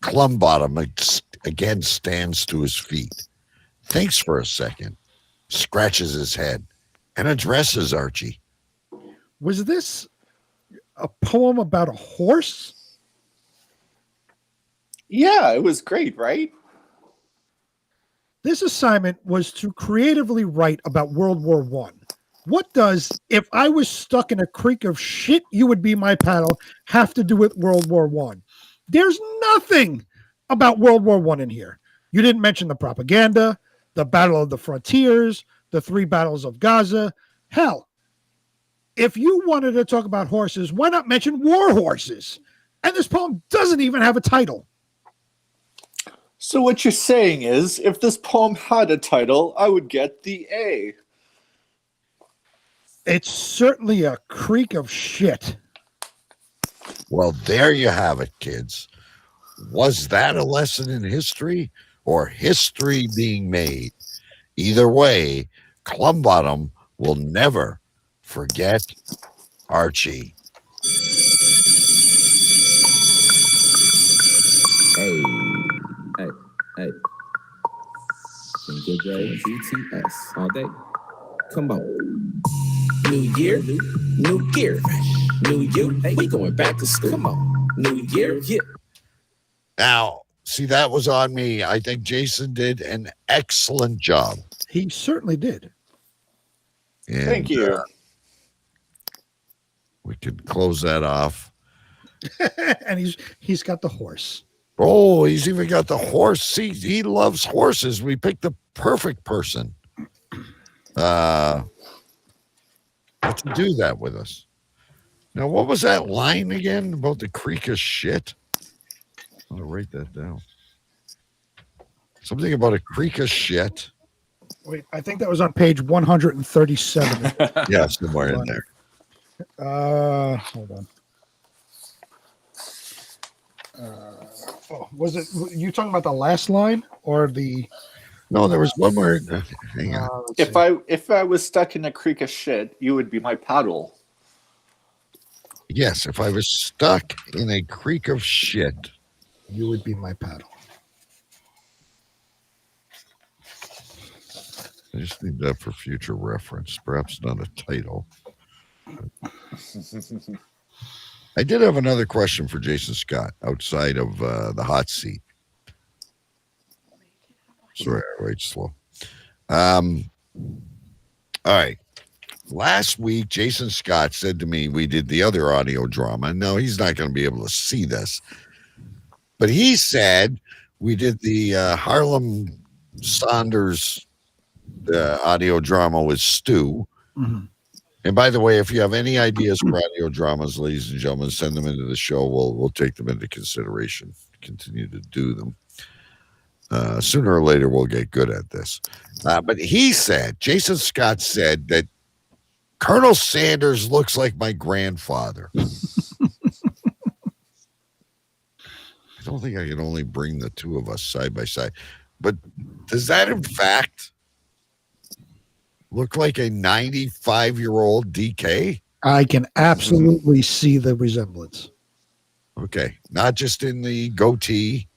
Clumbottom again stands to his feet, thinks for a second, scratches his head, and addresses Archie. Was this a poem about a horse? Yeah, it was great, right? This assignment was to creatively write about World War I. What does "if I was stuck in a creek of shit, you would be my paddle" have to do with World War I? There's nothing about World War I in here. You didn't mention the propaganda, the Battle of the Frontiers, the 3 battles of Gaza. Hell, if you wanted to talk about horses, why not mention war horses? And this poem doesn't even have a title. So what you're saying is, if this poem had a title, I would get the A. It's certainly a creek of shit. Well, there you have it, kids. Was that a lesson in history or history being made? Either way, Clumbottom will never forget Archie. Hey. Some good day. GTS all day. Come on. New year, new gear. New you, we going back to school. Come on. New year, yeah. Now, see, that was on me. I think Jason did an excellent job. He certainly did. And, thank you. We could close that off. And he's got the horse. Oh, he's even got the horse. See, he loves horses. We picked the perfect person to do that with us. Now, what was that line again about the creek of shit? I'm going to write that down. Something about a creek of shit. Wait, I think that was on page 137. Yeah, somewhere in there. Hold on. Was it you talking about the last line or the? No, there was one more. Hang on. If I was stuck in a creek of shit, you would be my paddle. Yes, if I was stuck in a creek of shit, you would be my paddle. I just need that for future reference. Perhaps not a title. I did have another question for Jason Scott outside of the hot seat. Sorry, I write slow. All right. Last week, Jason Scott said to me, we did the other audio drama. No, he's not going to be able to see this. But he said we did the Harlem Saunders audio drama with Stu. Mm-hmm. And by the way, if you have any ideas for audio dramas, ladies and gentlemen, send them into the show. We'll take them into consideration. Continue to do them. Sooner or later, we'll get good at this. But he said, Jason Scott said that Colonel Sanders looks like my grandfather. I don't think I can only bring the two of us side by side. But does that in fact look like a 95-year-old DK? I can absolutely see the resemblance. Okay, not just in the goatee.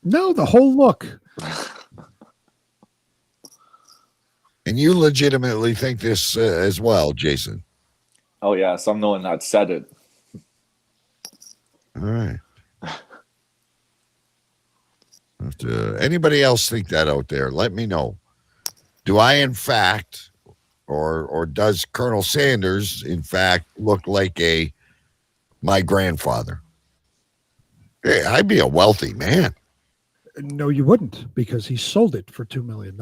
No, the whole look. And you legitimately think this as well, Jason? Oh, yes. I'm the one that said it. All right. Anybody else think that out there? Let me know. Do I, in fact, or does Colonel Sanders, in fact, look like my grandfather? Hey, I'd be a wealthy man. No, you wouldn't, because he sold it for $2 million.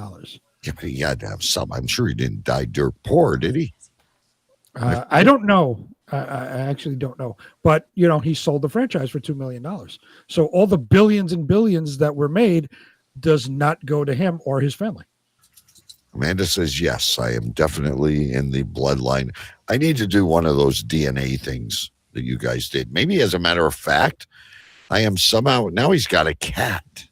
Yeah, but he had to have some. I'm sure he didn't die dirt poor, did he? I don't know. I actually don't know. But, he sold the franchise for $2 million. So all the billions and billions that were made does not go to him or his family. Amanda says, yes, I am definitely in the bloodline. I need to do one of those DNA things that you guys did. Maybe as a matter of fact, I am somehow, now he's got a cat.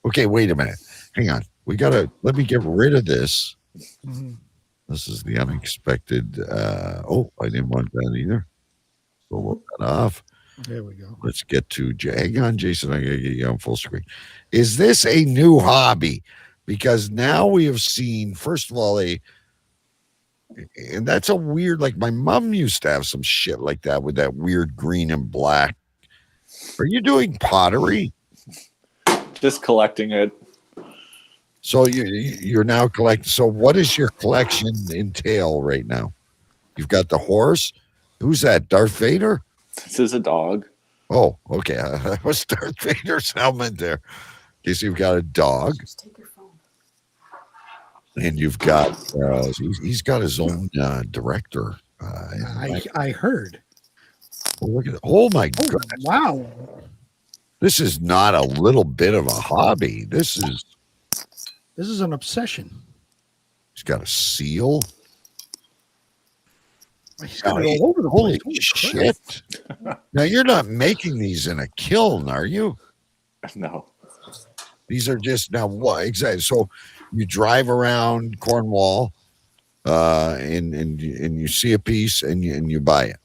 Okay, wait a minute. Hang on. Let me get rid of this. Mm-hmm. This is the unexpected. I didn't want that either. So we'll that off. There we go. Let's get to, hang on, Jason. I got to get you on full screen. Is this a new hobby? Because now we have seen, first of all, and that's a weird, like my mom used to have some shit like that with that weird green and black. Are you doing pottery? Just collecting it. So you're now collecting. So what does your collection entail right now? You've got the horse. Who's that? Darth Vader? This is a dog. Oh, okay. That was Darth Vader's helmet there. Okay, so you've got a dog. Just take your phone. And you've got, he's got his own director. I heard. Oh, look at it. Oh, my goodness. Wow. This is not a little bit of a hobby. This is an obsession. He's got a seal. He's got it all over the place. Holy shit. Now, you're not making these in a kiln, are you? No. These are just, now what? Exactly. So you drive around Cornwall and you see a piece and you buy it.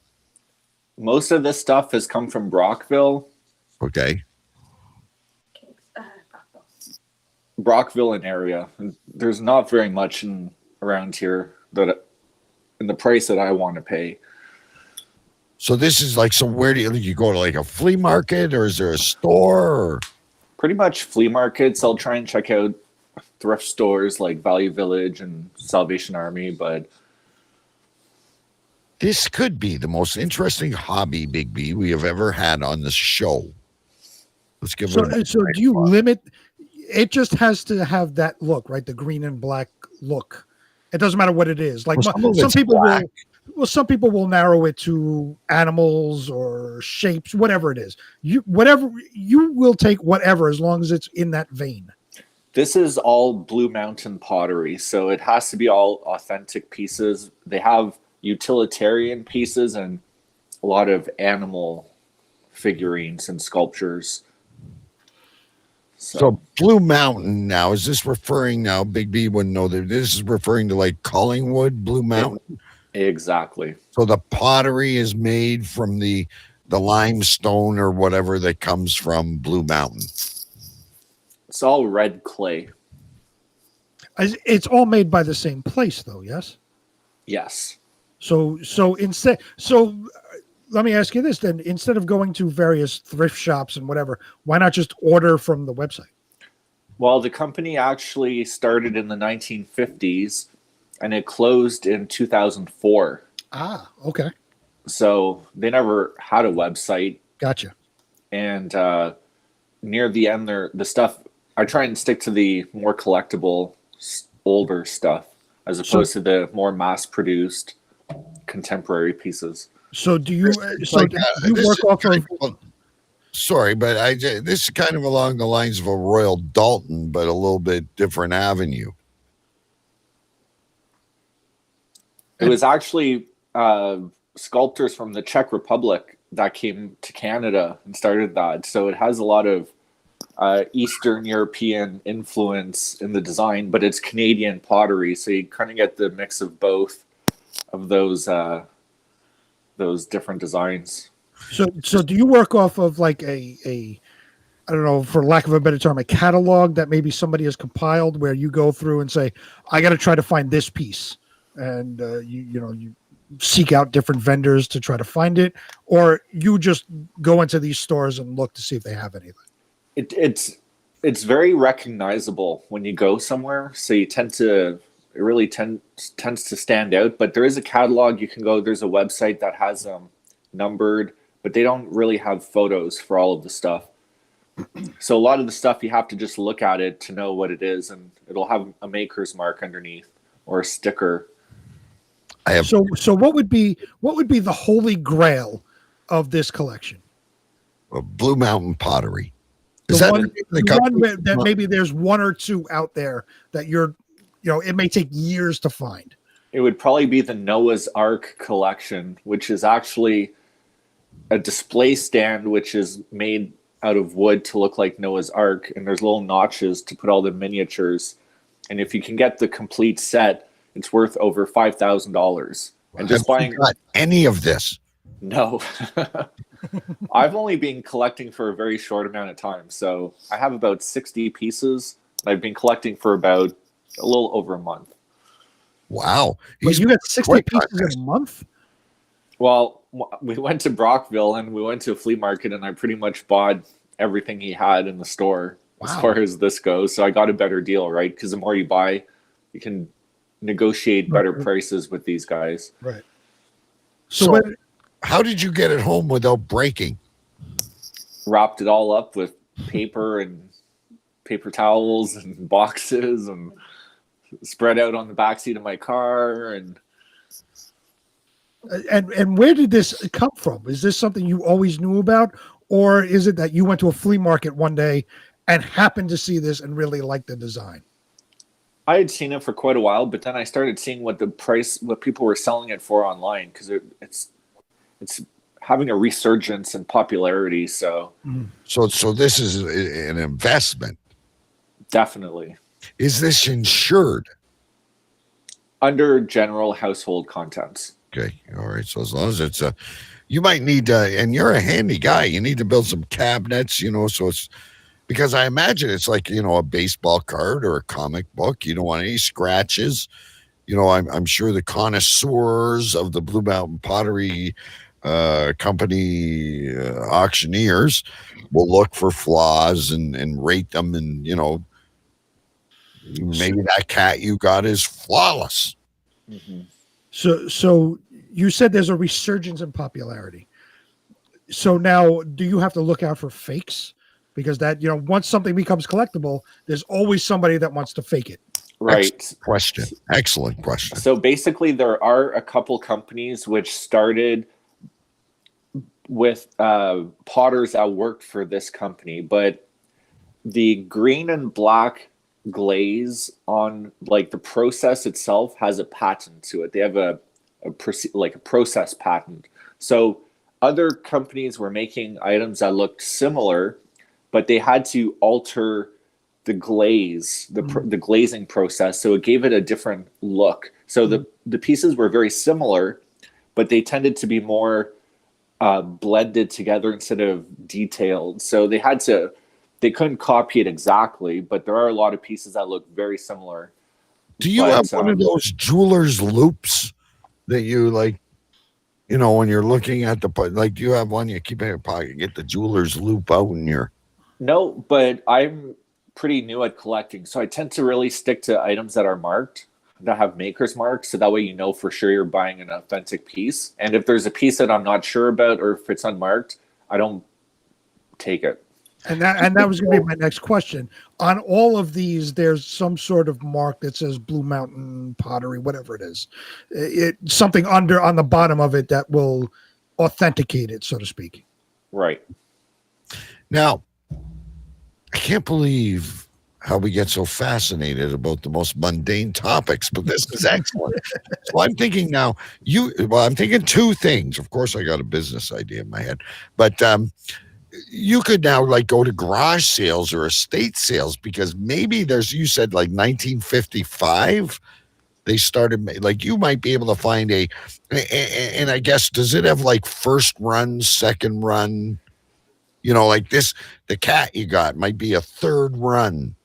Most of this stuff has come from Brockville. Okay. Brockville and area. There's not very much around here in the price that I want to pay. So this is like, so where do you go to, like a flea market, or is there a store? Or? Pretty much flea markets. I'll try and check out thrift stores like Value Village and Salvation Army, but this could be the most interesting hobby, Big B, we have ever had on this show. Let's give it. So do you limit? It just has to have that look, right? The green and black look. It doesn't matter what it is. Like some people black. Some people will narrow it to animals or shapes, whatever it is. You will take whatever as long as it's in that vein. This is all Blue Mountain pottery, so it has to be all authentic pieces. They have utilitarian pieces and a lot of animal figurines and sculptures. So Blue Mountain now, is this referring now, Big B wouldn't know that this is referring to like Collingwood, Blue Mountain? Exactly. So the pottery is made from the limestone or whatever that comes from Blue Mountain. It's all red clay. It's all made by the same place, though. Yes. Yes. So let me ask you this then: instead of going to various thrift shops and whatever, why not just order from the website? Well, the company actually started in the 1950s, and it closed in 2004. Ah, okay. So they never had a website. Gotcha. And near the end, the stuff. I try and stick to the more collectible, older stuff, as opposed to the more mass-produced, contemporary pieces. So do you? So do you work off of? Sorry, but this is kind of along the lines of a Royal Dalton, but a little bit different avenue. It was actually sculptors from the Czech Republic that came to Canada and started that. So it has a lot of Eastern European influence in the design, but it's Canadian pottery, so you kind of get the mix of both of those different designs. So do you work off of like a I don't know, for lack of a better term, a catalog that maybe somebody has compiled, where you go through and say, I got to try to find this piece, and you seek out different vendors to try to find it, or you just go into these stores and look to see if they have anything? It's very recognizable when you go somewhere, so you tends to stand out. But there is a catalog you can go. There's a website that has them numbered, but they don't really have photos for all of the stuff. So a lot of the stuff you have to just look at it to know what it is, and it'll have a maker's mark underneath or a sticker. So what would be the holy grail of this collection? Blue Mountain Pottery. That maybe there's one or two out there that it may take years to find. It would probably be the Noah's Ark collection, which is actually a display stand which is made out of wood to look like Noah's Ark, and there's little notches to put all the miniatures. And if you can get the complete set, it's worth over $5,000. And just buying got any of this? No. I've only been collecting for a very short amount of time, so I have about 60 pieces. I've been collecting for about a little over a month. Wow. You got 60 pieces in a month? Well, we went to Brockville and we went to a flea market, and I pretty much bought everything he had in the store as far as this goes. So I got a better deal, right? Because the more you buy, you can negotiate better prices with these guys. Right. So how did you get it home without breaking? Wrapped it all up with paper and paper towels and boxes, and spread out on the backseat of my car. And where did this come from? Is this something you always knew about, or is it that you went to a flea market one day and happened to see this and really liked the design? I had seen it for quite a while, but then I started seeing what people were selling it for online, because it's having a resurgence in popularity. So this is an investment. Definitely. Is this insured? Under general household contents. Okay. All right. So as long as it's you might need and you're a handy guy, you need to build some cabinets, so it's because I imagine it's like, a baseball card or a comic book. You don't want any scratches. I'm sure the connoisseurs of the Blue Mountain Pottery company auctioneers will look for flaws and rate them, and maybe that cat you got is flawless. Mm-hmm. So you said there's a resurgence in popularity. So now, do you have to look out for fakes? Because that, once something becomes collectible, there's always somebody that wants to fake it. Right. Excellent question. So basically, there are a couple companies which started with potters that worked for this company, but the green and black glaze on the process itself has a patent to it. They have a process patent. So other companies were making items that looked similar, but they had to alter the glaze, the glazing process, so it gave it a different look. So the pieces were very similar, but they tended to be more blended together instead of detailed. So they couldn't copy it exactly, but there are a lot of pieces that look very similar. Do you have one of those jeweler's loops that you when you're looking at do you have one you keep in your pocket, get the jeweler's loop out in your... No, but I'm pretty new at collecting, so I tend to really stick to items that are marked, that have maker's marks, so that way for sure you're buying an authentic piece. And if there's a piece that I'm not sure about, or if it's unmarked, I don't take it. And that was going to be my next question. On all of these, there's some sort of mark that says Blue Mountain Pottery, whatever it is. Something on the bottom of it that will authenticate it, so to speak. Right. Now, I can't believe how we get so fascinated about the most mundane topics, but this is excellent. So I'm thinking now, I'm thinking two things. Of course, I got a business idea in my head, but you could now like go to garage sales or estate sales because maybe you said like 1955 they started, like you might be able to find and I guess, does it have like first run, second run? Like the cat you got might be a third run.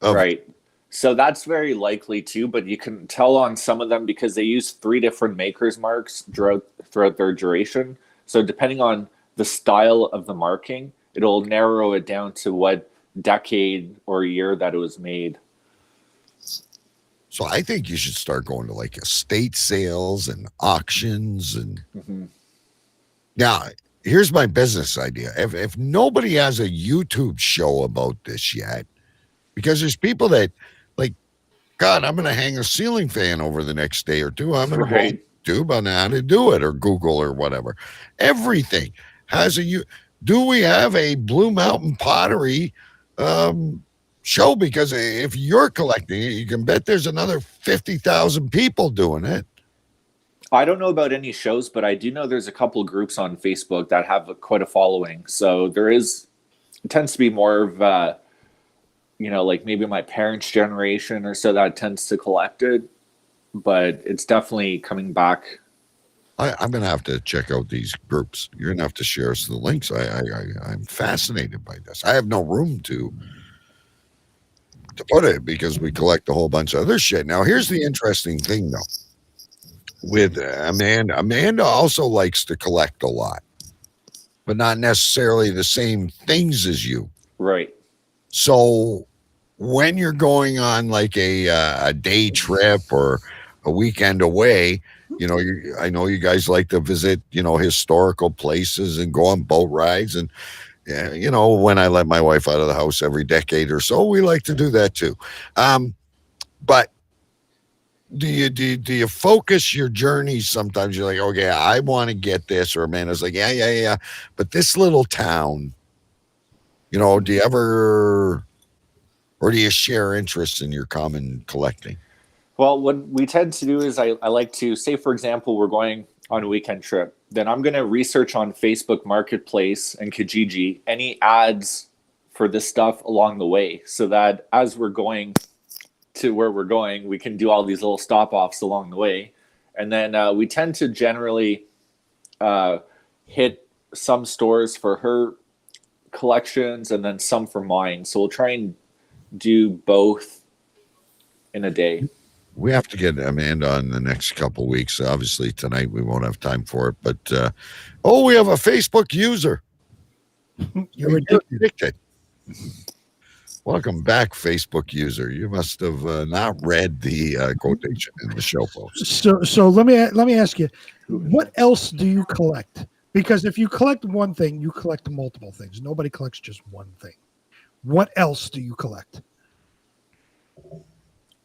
Right. So that's very likely too, but you can tell on some of them because they use 3 different maker's marks throughout their duration. So depending on the style of the marking, it'll narrow it down to what decade or year that it was made. So I think you should start going to like estate sales and auctions and Now, here's my business idea. If nobody has a YouTube show about this yet, because there's people that like, God, I'm going to hang a ceiling fan over the next day or two. I'm going to go YouTube on how to do it or Google or whatever. Everything has do we have a Blue Mountain Pottery show? Because if you're collecting it, you can bet there's another 50,000 people doing it. I don't know about any shows, but I do know there's a couple groups on Facebook that have quite a following. So it tends to be more of, like maybe my parents' generation or so that tends to collect it. But it's definitely coming back. I'm going to have to check out these groups. You're going to have to share us the links. I'm fascinated by this. I have no room to put it because we collect a whole bunch of other shit. Now, here's the interesting thing, though. With Amanda also likes to collect a lot, but not necessarily the same things as you. Right. So when you're going on like a day trip or a weekend away, I know you guys like to visit, historical places and go on boat rides. And, when I let my wife out of the house every decade or so, we like to do that too. But do you focus your journey? Sometimes you're like, okay, I want to get this, or Amanda's like, yeah. But this little town, do you ever, or do you share interests in your common collecting? Well, what we tend to do is I like to say, for example, we're going on a weekend trip. Then I'm going to research on Facebook Marketplace and Kijiji any ads for this stuff along the way, so that as we're going to where we're going, we can do all these little stop-offs along the way. And then we tend to generally hit some stores for her collections and then some for mine. So we'll try and do both in a day. We have to get Amanda on the next couple of weeks. Obviously, tonight we won't have time for it. But, we have a Facebook user. You're addicted. Welcome back, Facebook user. You must have not read the quotation in the show post. So let me ask you, what else do you collect? Because if you collect one thing, you collect multiple things. Nobody collects just one thing. What else do you collect?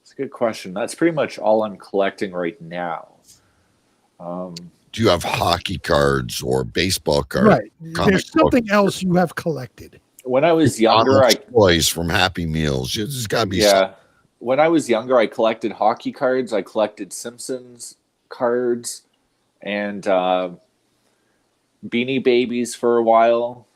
It's a good question. That's pretty much all I'm collecting right now. Do you have hockey cards or baseball cards? Right. There's something else you have collected. When I was younger, toys from Happy Meals. There's got to be something. When I was younger, I collected hockey cards. I collected Simpsons cards and Beanie Babies for a while.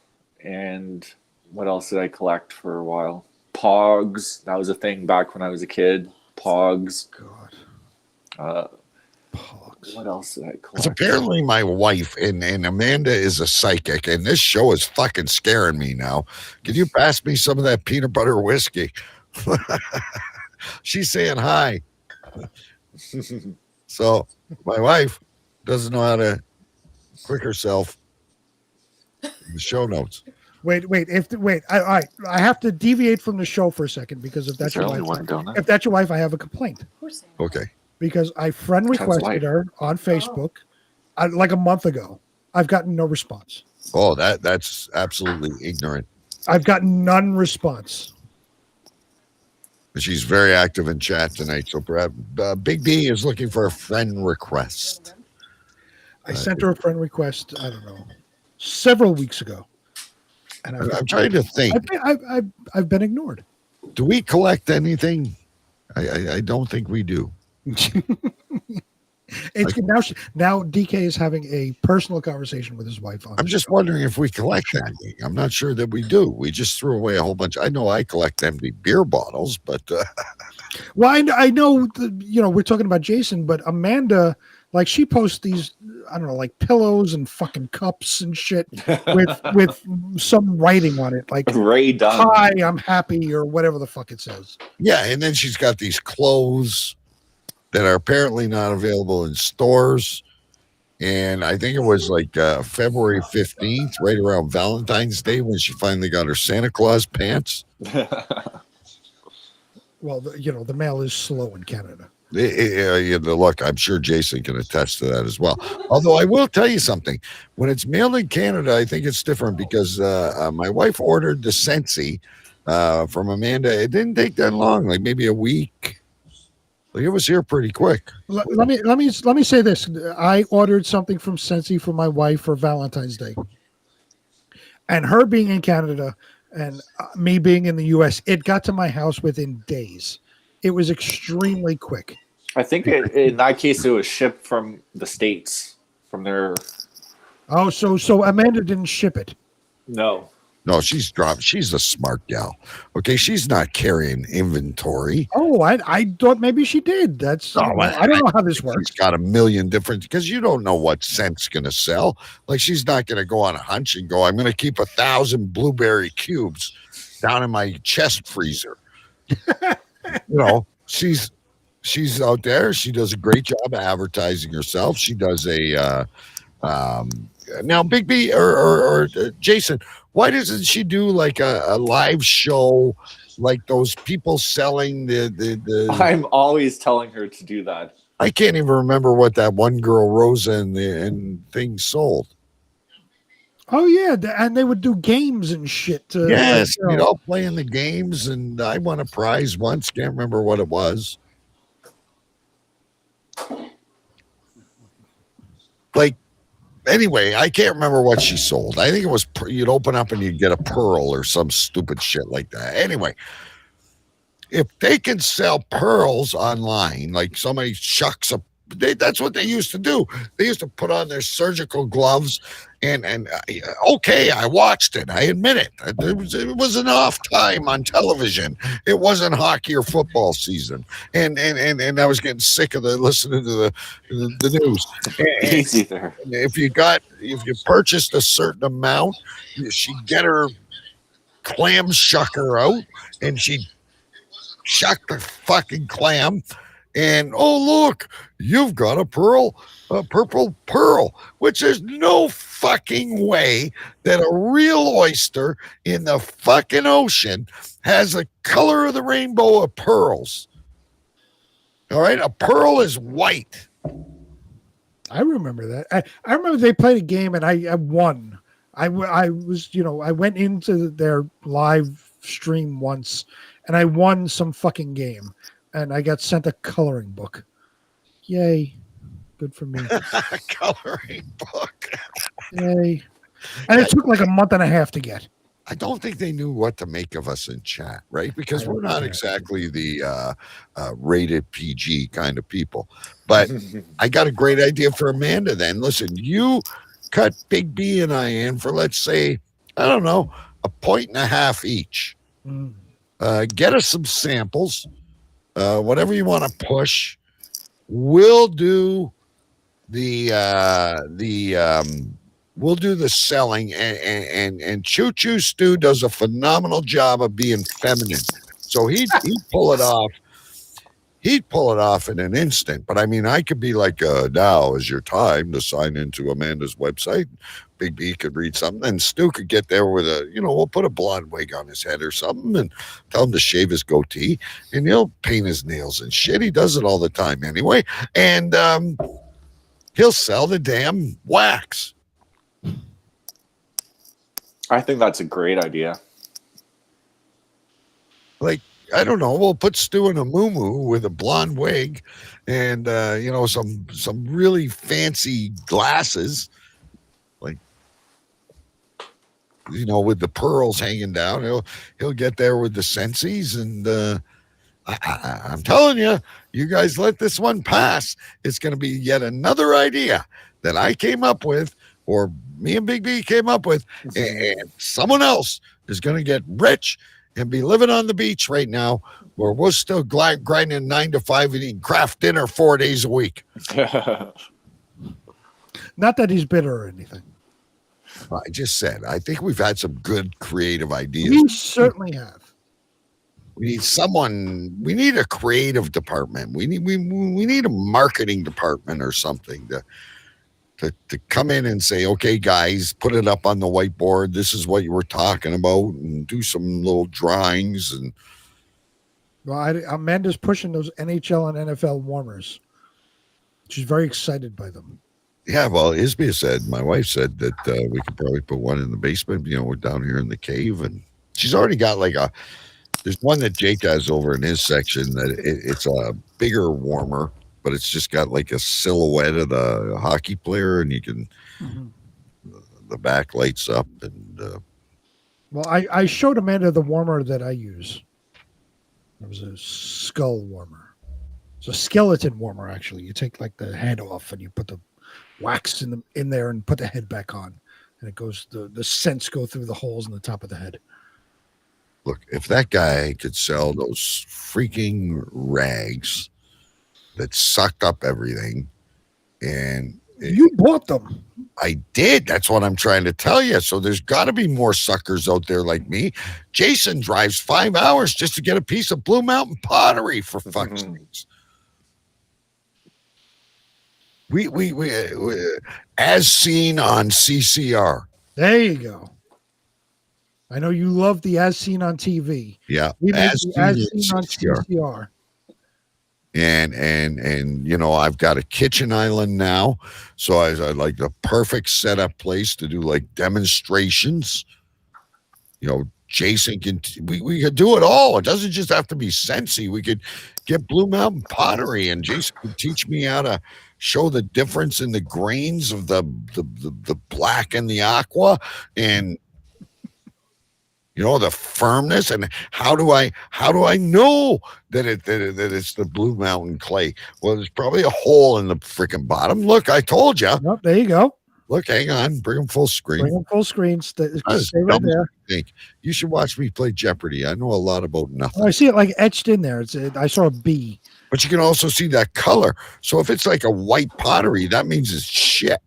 And what else did I collect for a while? Pogs. That was a thing back when I was a kid. Pogs. God. What else did I collect? It's apparently my wife, and Amanda is a psychic, and this show is fucking scaring me now. Can you pass me some of that peanut butter whiskey? She's saying hi. So my wife doesn't know how to click herself in the show notes. Wait. I have to deviate from the show for a second because if that's your wife, I have a complaint. Okay. Because I friend requested her on Facebook like a month ago. I've gotten no response. Oh, that's absolutely ignorant. I've gotten none response. She's very active in chat tonight, so perhaps Big B is looking for a friend request. I sent her a friend request, I don't know, several weeks ago. And I'm trying to think. I've been ignored. Do we collect anything? I don't think we do. It's now DK is having a personal conversation with his wife on. I'm just wondering if we collect anything. I'm not sure that we do. We just threw away a whole bunch. I know I collect empty beer bottles, but well, I know we're talking about Jason, but Amanda, like, she posts these, I don't know, like pillows and fucking cups and shit with some writing on it, like Ray Dunn. "Hi, I'm happy" or whatever the fuck it says. yeah, and then she's got these clothes that are apparently not available in stores. And I think it was like February 15th, right around Valentine's Day, when she finally got her Santa Claus pants. Well, the mail is slow in Canada. Look, I'm sure Jason can attest to that as well. Although I will tell you something. When it's mailed in Canada, I think it's different because my wife ordered the Scentsy from Amanda. It didn't take that long, like maybe a week. Like, it was here pretty quick. Let me say this. I ordered something from Scentsy for my wife for Valentine's Day. And her being in Canada and me being in the US, it got to my house within days. It was extremely quick. I think in that case it was shipped from the States, from their. Oh, so Amanda didn't ship it. No, she's dropped. She's a smart gal. Okay, she's not carrying inventory. Oh, I thought maybe she did. I don't know how this works. She's got a million different, because you don't know what scent's going to sell. Like, she's not going to go on a hunch and go, I'm going to keep 1,000 blueberry cubes down in my chest freezer. She's out there. She does a great job of advertising herself. She does a now Big B or Jason, why doesn't she do like a live show, like those people selling the I'm always telling her to do that. I can't even remember what that one girl Rosa and thing sold. Oh yeah, and they would do games and shit. Yes, playing the games, and I won a prize once. Can't remember what it was. Like, anyway, I can't remember what she sold. I think it was you'd open up and you'd get a pearl or some stupid shit like that. Anyway, if they can sell pearls online, like somebody chucks that's what they used to do. They used to put on their surgical gloves and okay, I watched it. I admit it. It was an off time on television. It wasn't hockey or football season, and I was getting sick of listening to the news. Easy there. If you purchased a certain amount, she'd get her clam shucker out, and she'd shuck the fucking clam. And oh, look, you've got a purple pearl, which there's no fucking way that a real oyster in the fucking ocean has the color of the rainbow of pearls. All right, a pearl is white. I remember that. I remember they played a game and I won. I was, I went into their live stream once and I won some fucking game. And I got sent a coloring book. Yay. Good for me. Coloring book. Yay. And it took like a month and a half to get. I don't think they knew what to make of us in chat, right? Because we're not exactly the rated PG kind of people. But I got a great idea for Amanda then. Listen, you cut Big B and I in for, let's say, I don't know, 1.5 each. Get us some samples. Whatever you want to push, we'll do the selling, and Choo Choo Stu does a phenomenal job of being feminine. So he'd pull it off. He'd pull it off in an instant. But I mean, I could be like, now is your time to sign into Amanda's website. Big B could read something, and Stu could get there with we'll put a blonde wig on his head or something and tell him to shave his goatee, and he'll paint his nails and shit. He does it all the time anyway. And he'll sell the damn wax. I think that's a great idea. Like, I don't know. We'll put Stu in a muumuu with a blonde wig and, some really fancy glasses. Like, with the pearls hanging down. He'll get there with the sensies, and I'm telling you, you guys let this one pass. It's going to be yet another idea that I came up with, or me and Big B came up with, and someone else is going to get rich and be living on the beach right now, where we're still grinding 9 to 5 and eating craft dinner 4 days a week. Not that he's bitter or anything. I just said, I think we've had some good creative ideas. We certainly have. We need someone. We need a creative department. We need a marketing department or something to come in and say, okay, guys, put it up on the whiteboard. This is what you were talking about, and do some little drawings. And well, Amanda's pushing those NHL and NFL warmers. She's very excited by them. Yeah, well, Isbia said, my wife said that we could probably put one in the basement. We're down here in the cave, and she's already got there's one that Jake has over in his section that it's a bigger warmer, but it's just got like a silhouette of the hockey player, and you can the back lights up. And well, I showed Amanda the warmer that I use. It was a skull warmer. It's a skeleton warmer, actually. You take like the head off and you put the wax in there and put the head back on, and it goes the scents go through the holes in the top of the head. Look, if that guy could sell those freaking rags that sucked up everything, and you bought them. I did. That's what I'm trying to tell you. So there's got to be more suckers out there like me. Jason drives 5 hours just to get a piece of Blue Mountain pottery, for fuck's sakes. We as seen on CCR. There you go. I know you love the as seen on TV. Yeah, we as seen on CCR. And I've got a kitchen island now, so I like the perfect setup place to do like demonstrations. Jason can we could do it all. It doesn't just have to be Sensi. We could get Blue Mountain pottery, and Jason could teach me how to show the difference in the grains of the black and the aqua, and the firmness. And how do I know that it's the Blue Mountain clay? Well, there's probably a hole in the freaking bottom. Look, I told you. Oh, there you go. Look, hang on. Bring them full screen. Bring them full screen. Stay right there. You should watch me play Jeopardy. I know a lot about nothing. I see it like etched in there. I saw a B. But you can also see that color. So if it's like a white pottery, that means it's shit.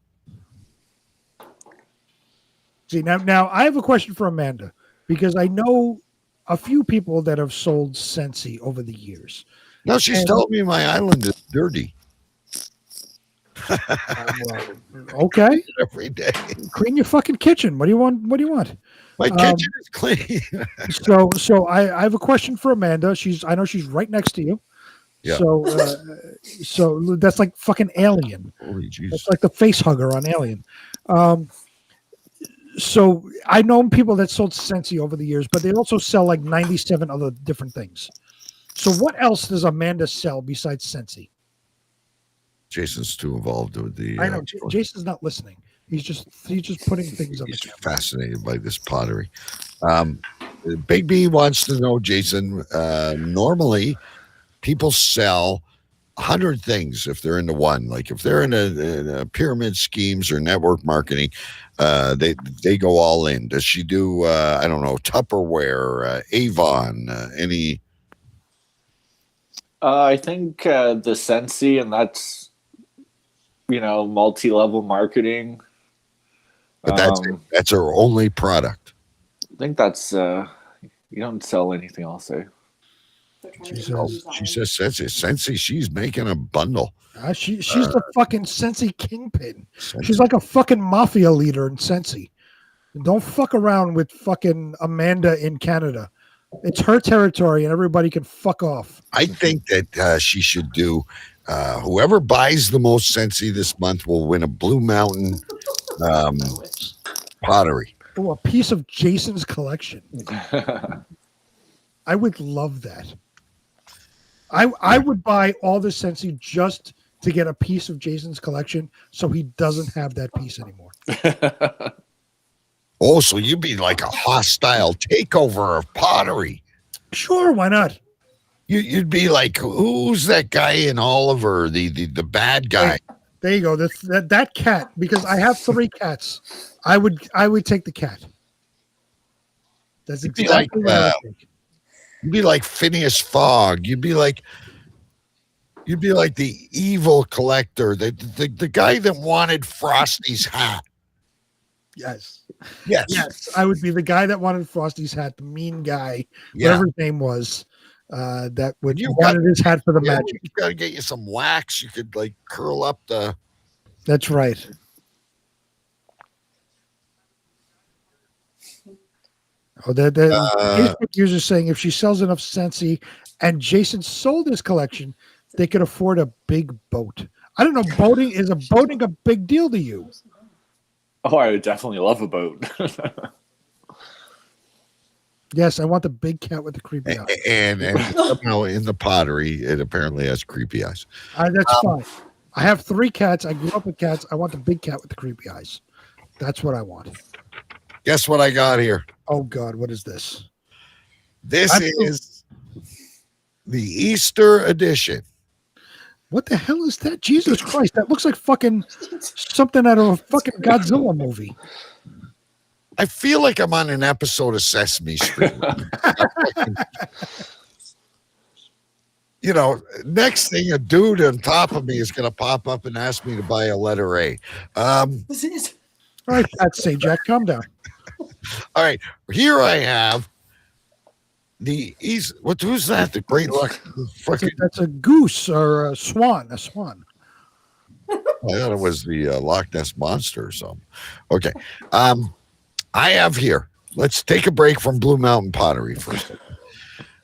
See, now I have a question for Amanda, because I know a few people that have sold Sensi over the years. No, she's told me my island is dirty. Okay. Every day. Clean your fucking kitchen. What do you want? My kitchen is clean. So I have a question for Amanda. I know she's right next to you. Yeah. So that's like fucking Alien. Holy jeez. That's like the face hugger on Alien. So I know people that sold Sensi over the years, but they also sell like 97 other different things. So what else does Amanda sell besides Sensi? Jason's too involved with the. I know Jason's not listening. He's just putting things on the camera. Fascinated by this pottery. Big B wants to know, Jason. Normally, people sell 100 things if they're into one. Like if they're in a pyramid schemes or network marketing, they go all in. Does she do I don't know, Tupperware, Avon, any? I think the Sensi, and that's multi-level marketing. But that's her only product. I think that's you don't sell anything else there. She says Sensi. She's making a bundle. She's the fucking Sensi kingpin. She's like a fucking mafia leader in Sensi. Don't fuck around with fucking Amanda in Canada. It's her territory, and everybody can fuck off. I think that she should do. Whoever buys the most Sensi this month will win a Blue Mountain pottery. Oh, a piece of Jason's collection. I would love that. I would buy all the Sensi just to get a piece of Jason's collection, so he doesn't have that piece anymore. Oh, so you'd be like a hostile takeover of pottery. Sure, why not? You'd be like, who's that guy in Oliver, the bad guy? Hey, there you go. That cat, because I have 3 cats. I would take the cat. That's exactly what I would take. You'd be like Phineas Fogg. You'd be like the evil collector, the guy that wanted Frosty's hat. Yes. Yes. I would be the guy that wanted Frosty's hat, the mean guy, whatever his name was, that wanted his hat for the magic. You got to get you some wax. You could like curl up the. That's right. Oh, the Facebook user saying if she sells enough Sensi and Jason sold his collection, they could afford a big boat. I don't know. Is boating a big deal to you? Oh, I would definitely love a boat. Yes, I want the big cat with the creepy eyes. And somehow in the pottery, it apparently has creepy eyes. That's fine. I have 3 cats. I grew up with cats. I want the big cat with the creepy eyes. That's what I want. Guess what I got here? Oh, God. What is this? This is the Easter edition. What the hell is that? Jesus Christ. That looks like fucking something out of a fucking Godzilla movie. I feel like I'm on an episode of Sesame Street. Next thing, a dude on top of me is going to pop up and ask me to buy a letter A. This is all right. That's say, Jack, calm down. All right, here I have the East. Who's that? The Great Luck. That's a goose or a swan. A swan. I thought it was the Loch Ness Monster or something. Okay. I have here, let's take a break from Blue Mountain Pottery for a second.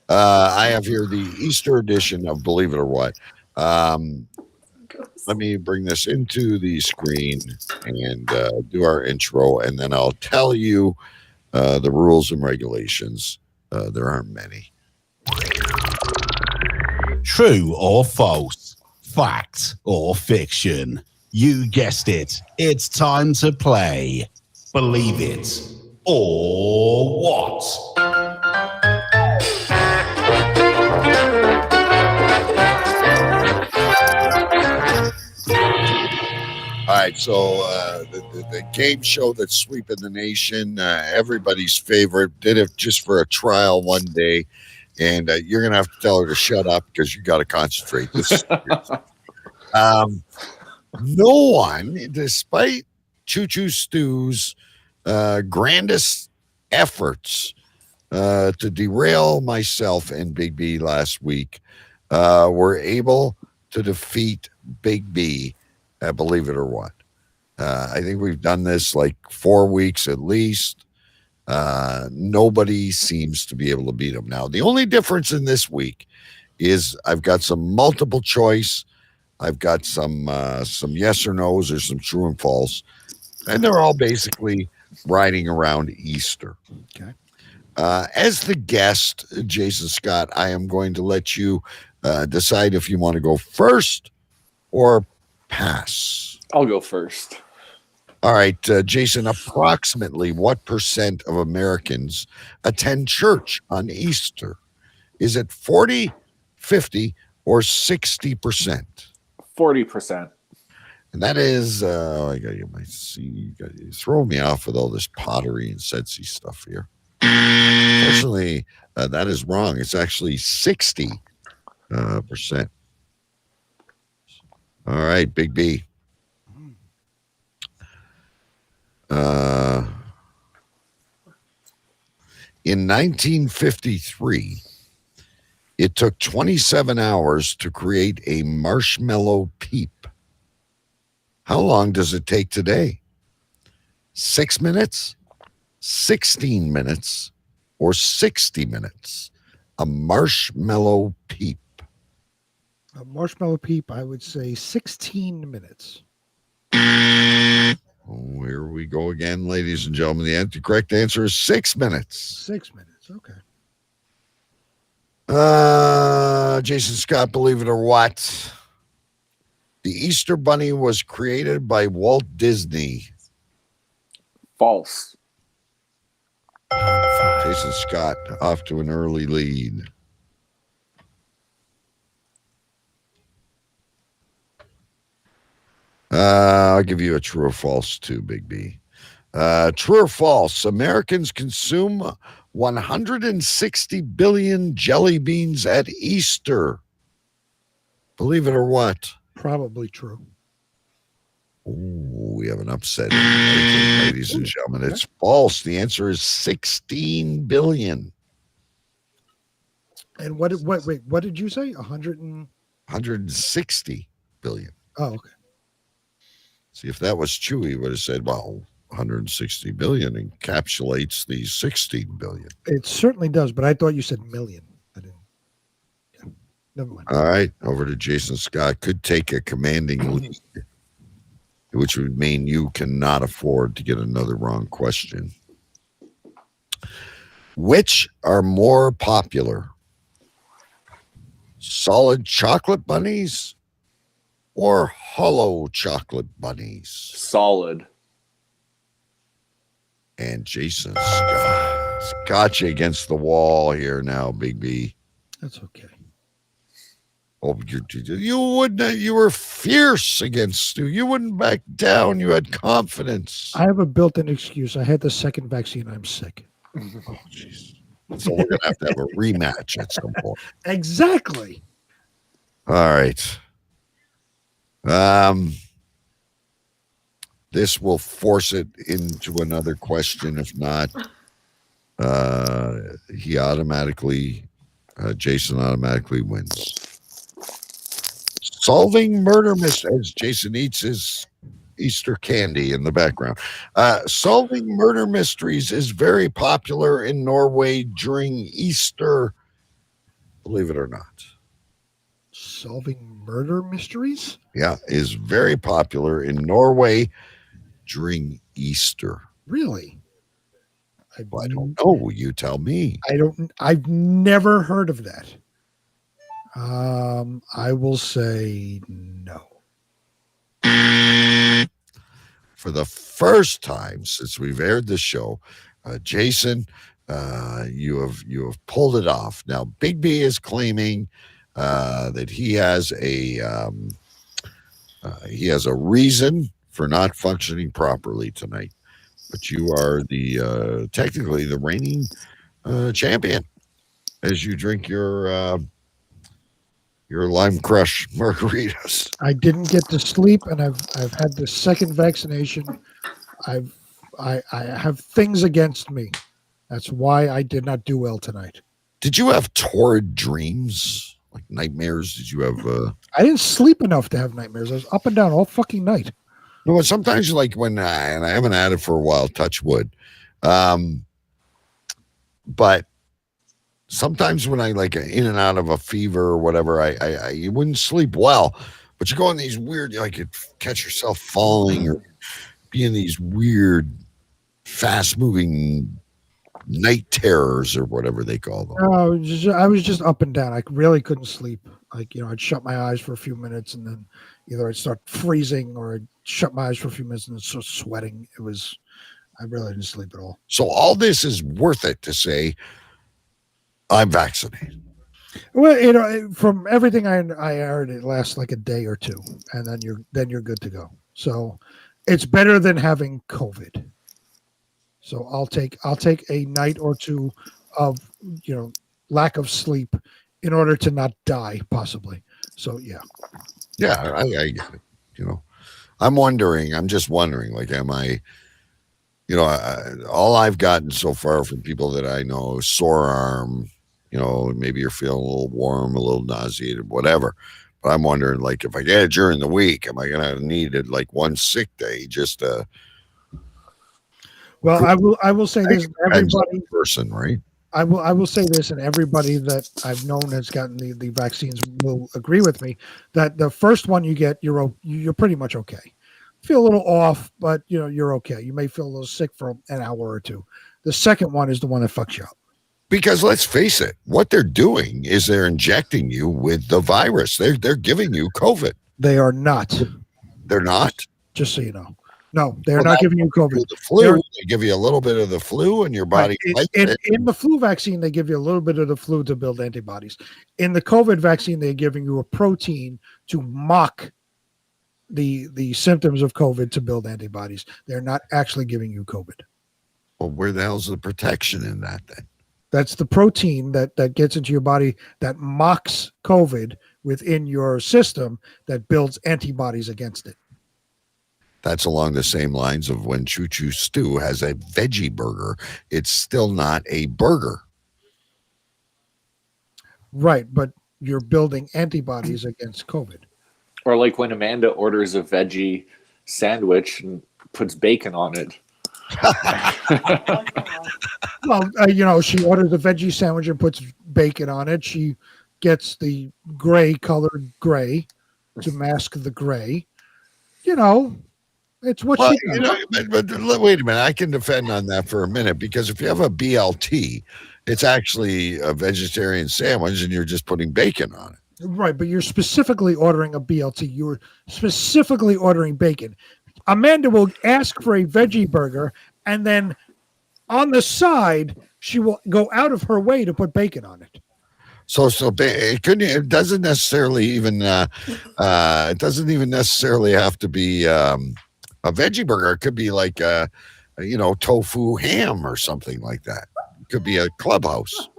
I have here the Easter edition of Believe It or What. Let me bring this into the screen and do our intro, and then I'll tell you the rules and regulations. There aren't many. True or false? Fact or fiction? You guessed it. It's time to play. Believe it or what? All right, so the game show that's sweeping the nation, everybody's favorite, did it just for a trial one day, and you're going to have to tell her to shut up because you got to concentrate. This is no one, despite Choo Choo Stew's grandest efforts to derail myself and Big B last week, were able to defeat Big B. Believe it or what. I think we've done this like 4 weeks at least. Nobody seems to be able to beat him now. The only difference in this week is I've got some multiple choice. I've got some yes or no's or some true and false. And they're all basically riding around Easter. Okay. As the guest, Jason Scott, I am going to let you decide if you want to go first or pass. I'll go first. All right, Jason, approximately what percent of Americans attend church on Easter? Is it 40, 50, or 60%? 40%. And that is, I got you might see, you throw me off with all this pottery and Sensi stuff here. Unfortunately, that is wrong. It's actually 60%. All right, Big B. In 1953, it took 27 hours to create a marshmallow peep. How long does it take today? 6 minutes, 16 minutes, or 60 minutes? A marshmallow peep. A marshmallow peep, I would say 16 minutes. Oh, here we go again, ladies and gentlemen. The correct answer is 6 minutes. 6 minutes, okay. Jason Scott, believe it or what? The Easter Bunny was created by Walt Disney. False. Jason Scott off to an early lead. I'll give you a true or false too, Big B. True or false? Americans consume 160 billion jelly beans at Easter. Believe it or what? Probably true. Ooh, we have an upset, ladies and gentlemen. It's false. The answer is 16 billion. And what did you say? 160 billion. Oh, okay. See, if that was true, he would have said, well, 160 billion encapsulates the 16 billion. It certainly does, but I thought you said million. I didn't. Yeah. Never mind. All right, over to Jason Scott. Could take a commanding lead, which would mean you cannot afford to get another wrong question. Which are more popular? Solid chocolate bunnies or hollow chocolate bunnies? Solid. And Jason Scott's got you against the wall here now, Big B. That's okay. Oh, you wouldn't. You were fierce against Stu. You wouldn't back down. You had confidence. I have a built-in excuse. I had the second vaccine. I'm sick. Oh, jeez. So we're gonna have a rematch at some point. Exactly. All right. This will force it into another question. If not, he automatically, Jason automatically wins. Solving murder mysteries, as Jason eats his Easter candy in the background. Solving murder mysteries is very popular in Norway during Easter. Believe it or not. Solving murder mysteries? Yeah, is very popular in Norway during Easter. Really? I don't know. You tell me. I've never heard of that. I will say no. For the first time since we've aired the show, Jason, you have pulled it off. Now, Big B is claiming that he has a reason for not functioning properly tonight, but you are the technically the reigning champion as you drink your Lime Crush margaritas. I didn't get to sleep, and I've had the second vaccination. I have things against me. That's why I did not do well tonight. Did you have torrid dreams, like nightmares? Did you have? I didn't sleep enough to have nightmares. I was up and down all fucking night. No, sometimes like when and I haven't had it for a while. Touch wood, but. Sometimes when I like in and out of a fever or whatever, I you wouldn't sleep well, but you go in these weird, like you catch yourself falling or be in these weird, fast moving night terrors or whatever they call them. No, I was just up and down. I really couldn't sleep. Like, I'd shut my eyes for a few minutes and then either I'd start freezing or I'd shut my eyes for a few minutes and start sweating. I really didn't sleep at all. So all this is worth it to say, I'm vaccinated. Well, from everything I heard, it lasts like a day or two, and then you're good to go. So it's better than having COVID. So I'll take a night or two of lack of sleep in order to not die, possibly. So yeah. Yeah, I get it. I'm just wondering, like, am I? All I've gotten so far from people that I know, sore arm. Maybe you're feeling a little warm, a little nauseated, whatever. But I'm wondering, like, if I get it during the week, am I going to need it like one sick day just to? Well, I will say this: everybody person, right? I will say this, and everybody that I've known has gotten the vaccines will agree with me that the first one you get, you're pretty much okay. Feel a little off, but you're okay. You may feel a little sick for an hour or two. The second one is the one that fucks you up. Because let's face it, what they're doing is they're injecting you with the virus. They're giving you COVID. They are not. They're not? Just so you know. No, they're not giving you COVID. The flu, they give you a little bit of the flu and your body fights it. In the flu vaccine, they give you a little bit of the flu to build antibodies. In the COVID vaccine, they're giving you a protein to mock the symptoms of COVID to build antibodies. They're not actually giving you COVID. Well, where the hell's the protection in that then? That's the protein that gets into your body that mocks COVID within your system that builds antibodies against it. That's along the same lines of when Choo Choo Stew has a veggie burger. It's still not a burger. Right, but you're building antibodies against COVID. Or like when Amanda orders a veggie sandwich and puts bacon on it. Well, she orders a veggie sandwich and puts bacon on it. She gets the colored gray to mask the gray. It's what she does. But wait a minute. I can defend on that for a minute, because if you have a BLT, it's actually a vegetarian sandwich and you're just putting bacon on it. Right, but you're specifically ordering a BLT. You're specifically ordering bacon. Amanda will ask for a veggie burger, and then on the side, she will go out of her way to put bacon on it. So it doesn't necessarily even it doesn't even necessarily have to be a veggie burger. It could be like tofu ham or something like that. It could be a Clubhouse.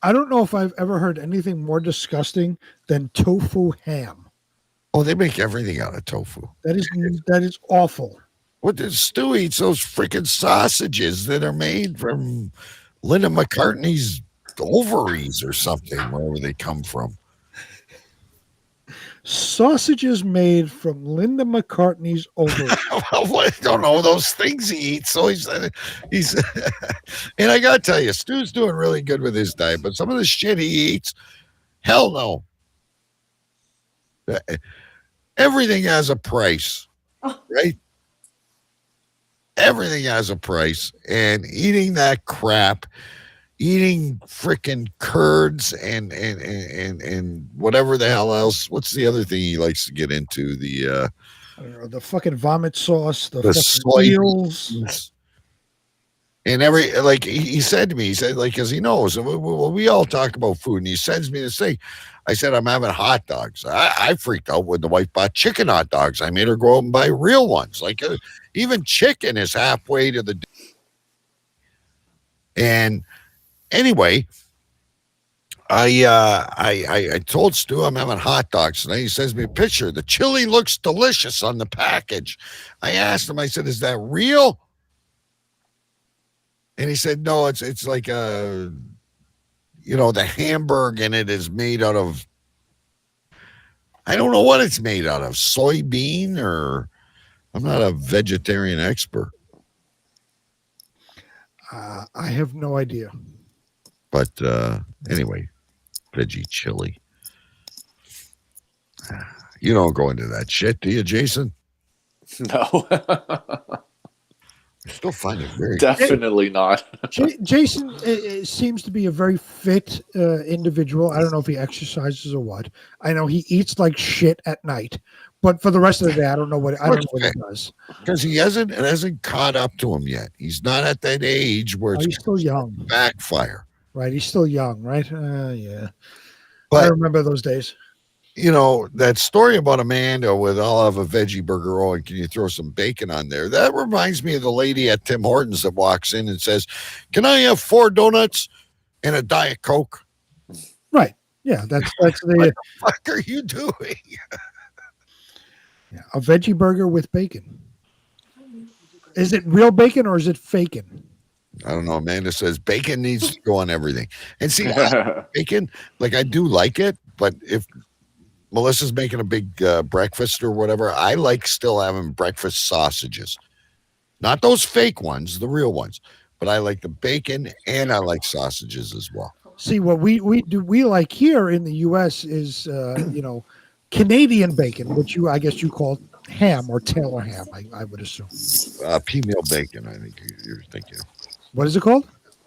I don't know if I've ever heard anything more disgusting than tofu ham. Oh, they make everything out of tofu. That is awful. What does Stu eats? Those freaking sausages that are made from Linda McCartney's ovaries or something, wherever they come from. Sausages made from Linda McCartney's ovaries. Well, I don't know those things he eats. So he's and I gotta tell you, Stu's doing really good with his diet, but some of the shit he eats, hell no. Everything has a price, right? Everything has a price, and eating that crap, eating freaking curds and whatever the hell else. What's the other thing he likes to get into? I don't know, the fucking vomit sauce, the soy eels. And he said to me, because he knows, we all talk about food, and he sends me this thing. I said, I'm having hot dogs. I freaked out when the wife bought chicken hot dogs. I made her go out and buy real ones. Even chicken is halfway to the. And anyway, I told Stu I'm having hot dogs, and he sends me a picture. The chili looks delicious on the package. I asked him, I said, is that real? And he said, no, it's like the hamburger in it is made out of, I don't know what it's made out of, soybean, or I'm not a vegetarian expert. I have no idea. But anyway, veggie chili. You don't go into that shit, do you, Jason? No. I still find it very definitely not. Jason seems to be a very fit individual. I don't know if he exercises or what. I know he eats like shit at night, but for the rest of the day, I don't know what he does. Because it hasn't caught up to him yet. He's not at that age where he's still young. Backfire. Right, he's still young, right? Yeah. But I remember those days. That story about Amanda with I'll have a veggie burger, and can you throw some bacon on there? That reminds me of the lady at Tim Hortons that walks in and says, can I have 4 donuts and a Diet Coke? Right. Yeah, that's the what the fuck are you doing? Yeah, a veggie burger with bacon. Is it real bacon or is it faking? I don't know. Amanda says bacon needs to go on everything. And see, bacon, I do like it, but if Melissa's making a big breakfast or whatever, I like still having breakfast sausages. Not those fake ones, the real ones. But I like the bacon and I like sausages as well. See, what we like here in the U.S. is, Canadian bacon, which I guess you call ham or Taylor ham, I would assume. Pea-meal bacon, I think you're thinking. What is it called?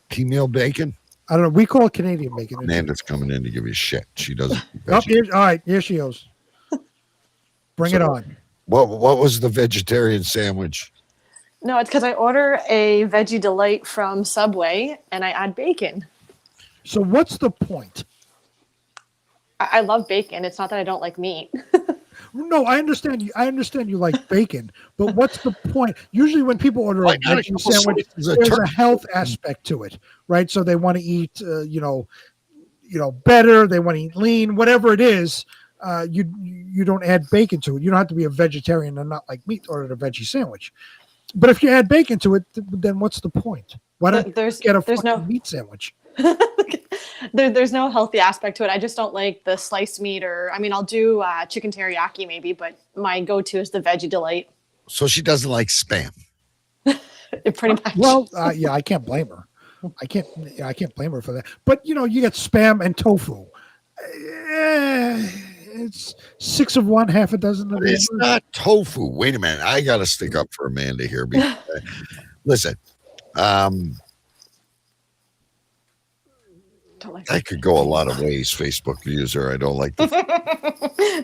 Pea-meal bacon? I don't know. We call it Canadian bacon. Amanda's coming in to give you shit. She doesn't. All right. Here she goes. Bring it on. What was the vegetarian sandwich? No, it's because I order a Veggie Delight from Subway and I add bacon. So what's the point? I love bacon. It's not that I don't like meat. No, I understand you. I understand you like bacon, but what's the point? Usually, when people order a veggie sandwich, there's a health aspect to it, right? So they want to eat, better. They want to eat lean, whatever it is. You don't add bacon to it. You don't have to be a vegetarian and not like meat to order a veggie sandwich. But if you add bacon to it, then what's the point? Why don't you get a fucking meat sandwich? There's no healthy aspect to it. I just don't like the sliced meat, I'll do chicken teriyaki maybe, but my go-to is the veggie delight. So she doesn't like Spam. Pretty much. Well, yeah, I can't blame her. I can't blame her for that. But you get Spam and tofu. It's 6 of one, half a dozen of the It's other. not tofu. Wait a minute. I got to stick up for Amanda here. Because, listen, I could go a lot of ways, Facebook user. I don't like the.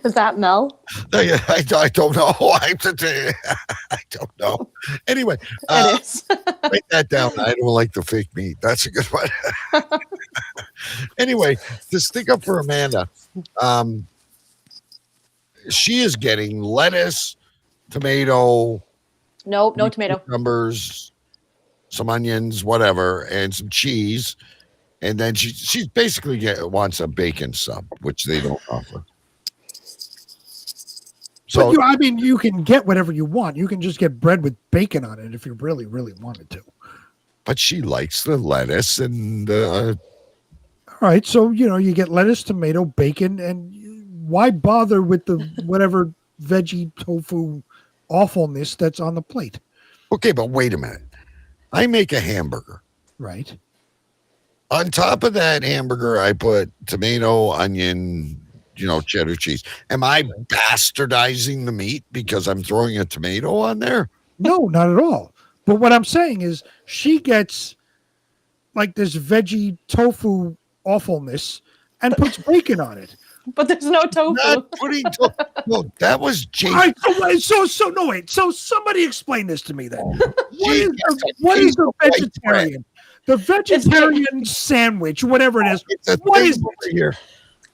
Is that Mel? I don't know. I don't know. Anyway, It is. write that down. I don't like the fake meat. That's a good one. Anyway, to stick up for Amanda, she is getting lettuce, tomato. Nope, no tomato. Cucumbers, some onions, whatever, and some cheese. And then she basically wants a bacon sub, which they don't offer. So But you can get whatever you want. You can just get bread with bacon on it if you really, really wanted to. But she likes the lettuce and. All right, so you get lettuce, tomato, bacon, and why bother with the whatever veggie tofu awfulness that's on the plate? Okay, but wait a minute. I make a hamburger. Right. On top of that hamburger, I put tomato, onion, cheddar cheese. Am I bastardizing the meat because I'm throwing a tomato on there? No, not at all. But what I'm saying is she gets like this veggie tofu awfulness and puts bacon on it. But there's no tofu. Not putting no, that was Jason. Wait, so somebody explain this to me then. What is a vegetarian? The vegetarian sandwich, whatever it is. What is it? Here?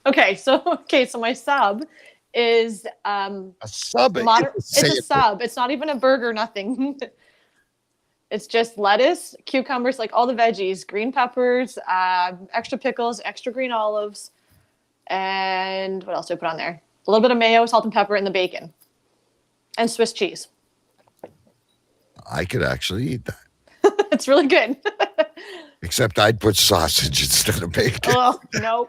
Okay, so my sub is a sub. It's a sub. It's not even a burger, nothing. It's just lettuce, cucumbers, like all the veggies, green peppers, extra pickles, extra green olives, and what else do I put on there? A little bit of mayo, salt and pepper, and the bacon, and Swiss cheese. I could actually eat that. It's really good. Except I'd put sausage instead of bacon. Oh, no.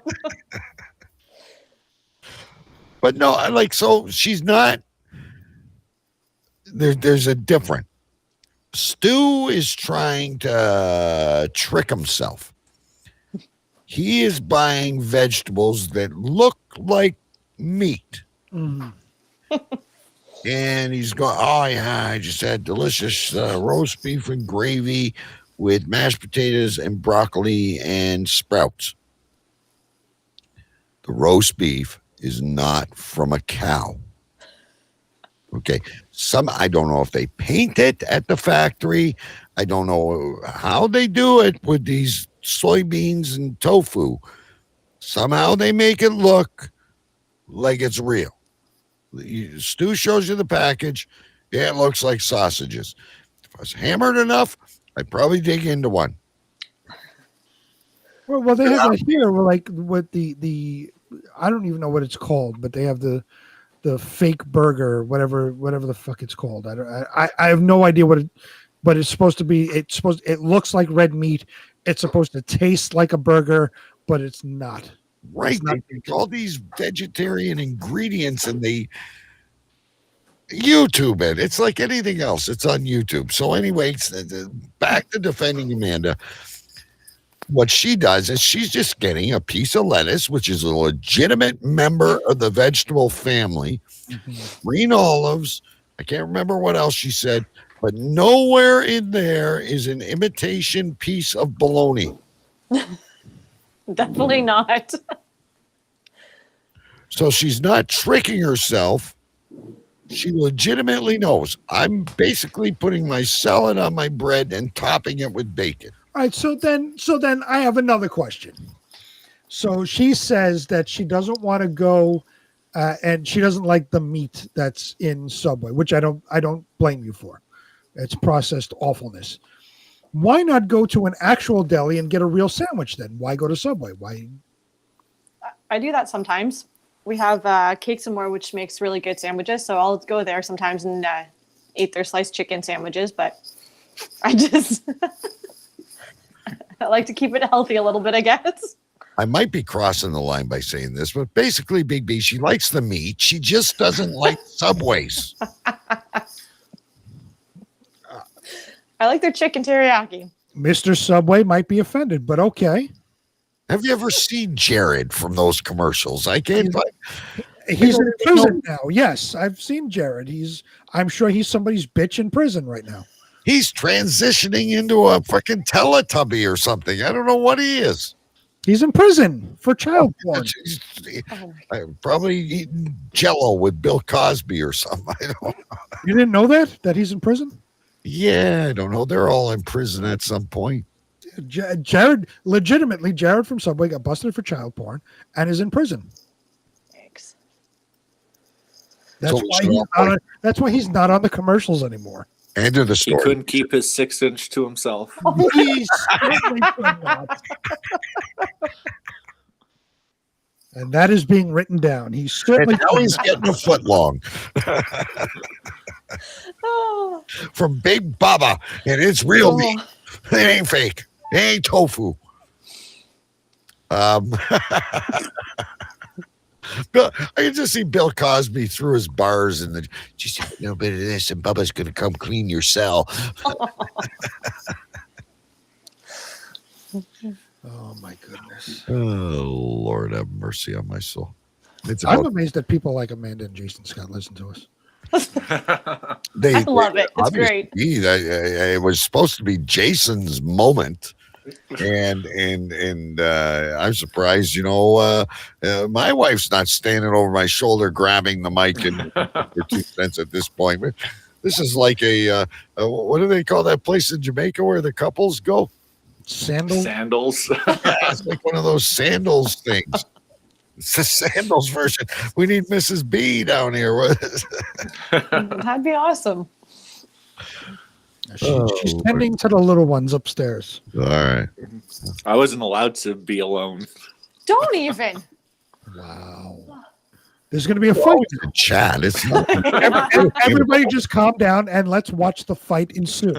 But no, so she's not. There's a difference. Stu is trying to trick himself. He is buying vegetables that look like meat. Mm-hmm. And he's going, oh, yeah, I just had delicious roast beef and gravy with mashed potatoes and broccoli and sprouts. The roast beef is not from a cow. Okay. I don't know if they paint it at the factory. I don't know how they do it with these soybeans and tofu. Somehow they make it look like it's real. Stu shows you the package. Yeah, it looks like sausages. If I was hammered enough, I'd probably dig into one. Well, they have it here. Like with the I don't even know what it's called, but they have the fake burger, whatever the fuck it's called. I have no idea but it's supposed to be. It looks like red meat. It's supposed to taste like a burger, but it's not. Right. They take all these vegetarian ingredients and they YouTube it. It's like anything else. It's on YouTube. So anyway, back to defending Amanda. What she does is she's just getting a piece of lettuce, which is a legitimate member of the vegetable family, green olives. I can't remember what else she said, but nowhere in there is an imitation piece of bologna. Definitely not. So she's not tricking herself. She legitimately knows. I'm basically putting my salad on my bread and topping it with bacon. All right, so then I have another question. So she says that she doesn't want to go and she doesn't like the meat that's in Subway, which I don't blame you for. It's processed awfulness. Why not go to an actual deli and get a real sandwich then? Why go to Subway? Why? I do that sometimes. We have Cakes and More, which makes really good sandwiches, so I'll go there sometimes and eat their sliced chicken sandwiches. But I just I like to keep it healthy a little bit, I guess. I might be crossing the line by saying this, but basically, Big B, she likes the meat. She just doesn't like Subways. I like their chicken teriyaki. Mr. Subway might be offended, but okay. Have you ever seen Jared from those commercials? I can't. He's in prison now. Yes, I've seen Jared. I'm sure he's somebody's bitch in prison right now. He's transitioning into a freaking Teletubby or something. I don't know what he is. He's in prison for child porn. Probably eating Jell-O with Bill Cosby or something. I don't know. You didn't know that he's in prison? Yeah, I don't know. They're all in prison at some point. Jared from Subway got busted for child porn and is in prison. Thanks. That's why he's not on the commercials anymore. End of the story. He couldn't keep his 6-inch to himself. And that is being written down. He's certainly now he's getting a foot long. From Big Bubba, and it's real meat. It ain't fake. It ain't tofu. I can just see Bill Cosby through his bars and just a little bit of this, and Bubba's going to come clean your cell. Oh my goodness! Oh Lord, have mercy on my soul. I'm amazed that people like Amanda and Jason Scott listen to us. I love it. It's great. It was supposed to be Jason's moment. And I'm surprised, my wife's not standing over my shoulder grabbing the mic and for 2 cents at this point. But this is like what do they call that place in Jamaica where the couples go? Sandals. Yeah, it's like one of those sandals things. It's the sandals version. We need Mrs. B down here. That'd be awesome. She's tending to the little ones upstairs. All right. I wasn't allowed to be alone. Don't even. Wow. There's going to be a fight. Chat. It's not. Everybody just calm down and let's watch the fight ensue.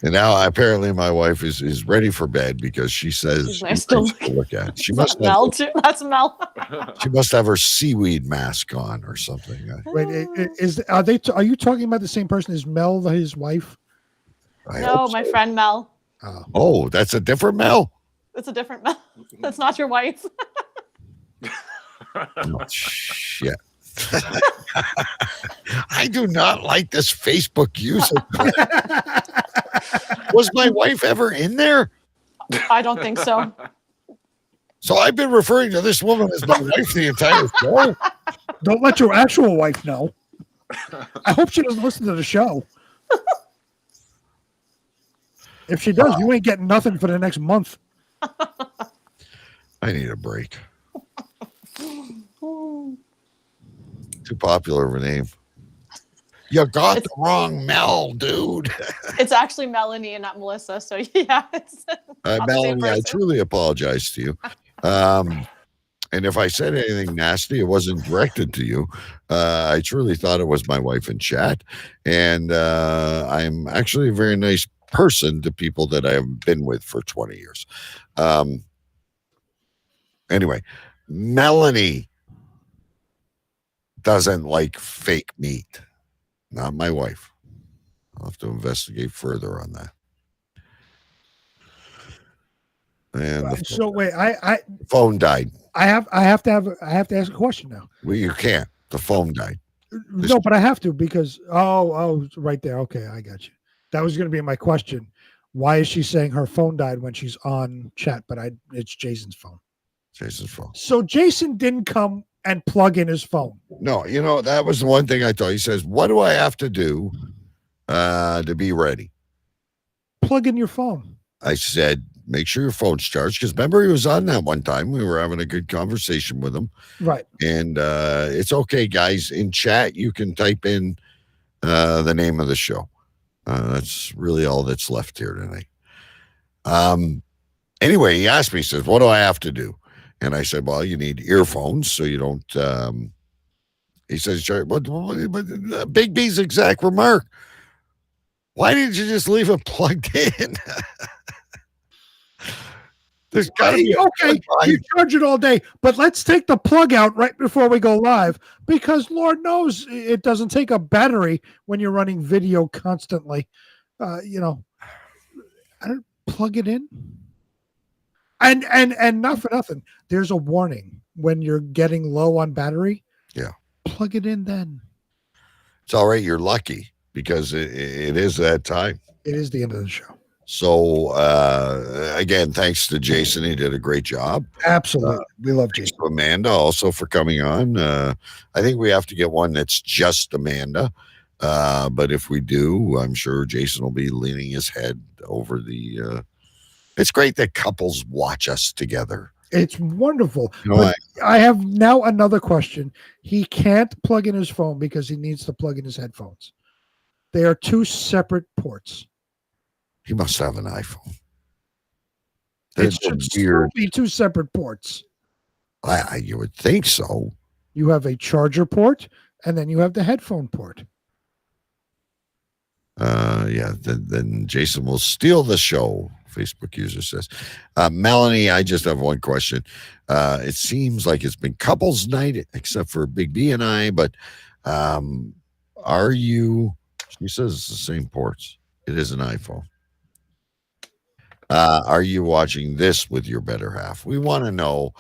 And now apparently my wife is ready for bed because she says nice to look at. She That's must Mel too. That's Mel. She must have her seaweed mask on or something. Wait, are you talking about the same person? Is Mel his wife? No, my friend Mel. Oh, that's a different Mel. It's a different Mel. That's not your wife. Oh, shit. I do not like this Facebook user. Was my wife ever in there? I don't think so. So I've been referring to this woman as my wife the entire show. Don't let your actual wife know. I hope she doesn't listen to the show. If she does, you ain't getting nothing for the next month. I need a break. Too popular of a name. You got the wrong Mel, dude. It's actually Melanie and not Melissa. So yeah, it's Melanie, I truly apologize to you. And if I said anything nasty, it wasn't directed to you. I truly thought it was my wife in chat. And I'm actually a very nice person to people that I have been with for 20 years. Anyway, Melanie doesn't like fake meat. Not my wife. I'll have to investigate further on that. And So wait, I phone died. I have to ask a question now. Well, you can't. The phone died. No, but I have to because right there. Okay, I got you. That was going to be my question. Why is she saying her phone died when she's on chat? But it's Jason's phone. Jason's phone. So Jason didn't come and plug in his phone. No, that was the one thing I thought. He says, "What do I have to do to be ready?" Plug in your phone. I said, make sure your phone's charged. Because remember, he was on that one time. We were having a good conversation with him. Right. And it's okay, guys. In chat, you can type in the name of the show. That's really all that's left here tonight. Anyway, he asked me, he says, what do I have to do? And I said, well, you need earphones so you don't. He says, but Big B's exact remark. Why didn't you just leave it plugged in? There's got to be okay. You charge it all day, but let's take the plug out right before we go live because Lord knows it doesn't take a battery when you're running video constantly. I don't plug it in. And not for nothing. There's a warning when you're getting low on battery. Yeah. Plug it in then. It's all right. You're lucky because it is that time. It is the end of the show. So, again, thanks to Jason. He did a great job. Absolutely. We love Jason. Amanda also for coming on. I think we have to get one that's just Amanda. But if we do, I'm sure Jason will be leaning his head over the... it's great that couples watch us together. It's wonderful. But I have now another question. He can't plug in his phone because he needs to plug in his headphones. They are two separate ports. He must have an iPhone. It should still be two separate ports. You would think so. You have a charger port, and then you have the headphone port. Then Jason will steal the show, Facebook user says. Melanie, I just have one question. It seems like it's been couples night, except for Big B and I, but are you, she says it's the same ports. It is an iPhone. Are you watching this with your better half? We want to know,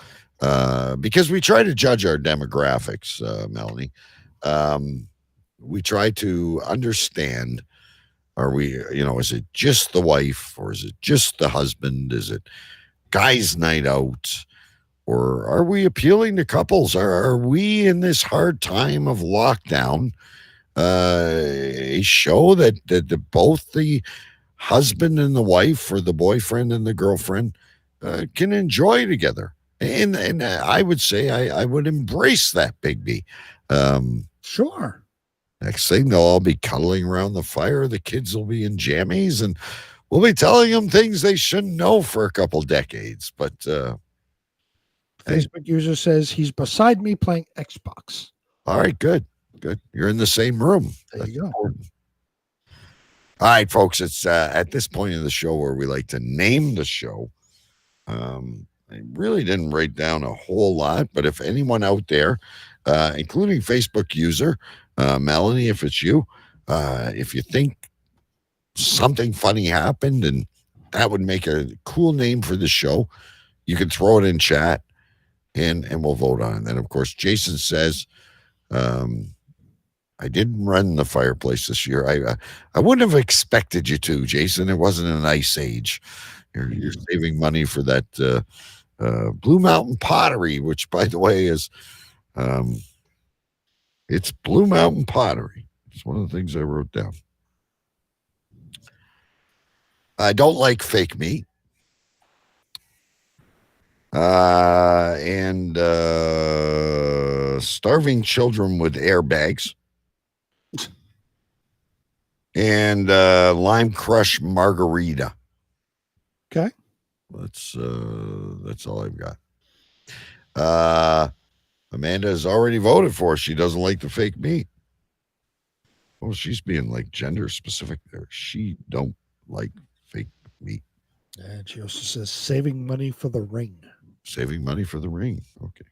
because we try to judge our demographics, Melanie. We try to understand, are we, is it just the wife or is it just the husband? Is it guys' night out? Or are we appealing to couples? Are we in this hard time of lockdown a show that both the husband and the wife or the boyfriend and the girlfriend can enjoy together? And I would say I would embrace that, Big B. Sure. Next thing, they'll all be cuddling around the fire. The kids will be in jammies, and we'll be telling them things they shouldn't know for a couple decades. But Facebook user says he's beside me playing Xbox. All right, good. You're in the same room. There you go. Important. All right, folks, it's at this point in the show where we like to name the show. I really didn't write down a whole lot, but if anyone out there, including Facebook user, Melanie, if it's you, if you think something funny happened and that would make a cool name for the show, you can throw it in chat and we'll vote on it. And of course, Jason says, I didn't run the fireplace this year. I wouldn't have expected you to, Jason. It wasn't an ice age. You're saving money for that Blue Mountain pottery, which, by the way, is it's Blue Mountain pottery. It's one of the things I wrote down. I don't like fake meat. And starving children with airbags. And lime crush margarita. Okay. That's all I've got. Amanda has already voted for us. She doesn't like the fake meat. Well, she's being like gender specific there. She don't like fake meat. And she also says saving money for the ring. Saving money for the ring. Okay.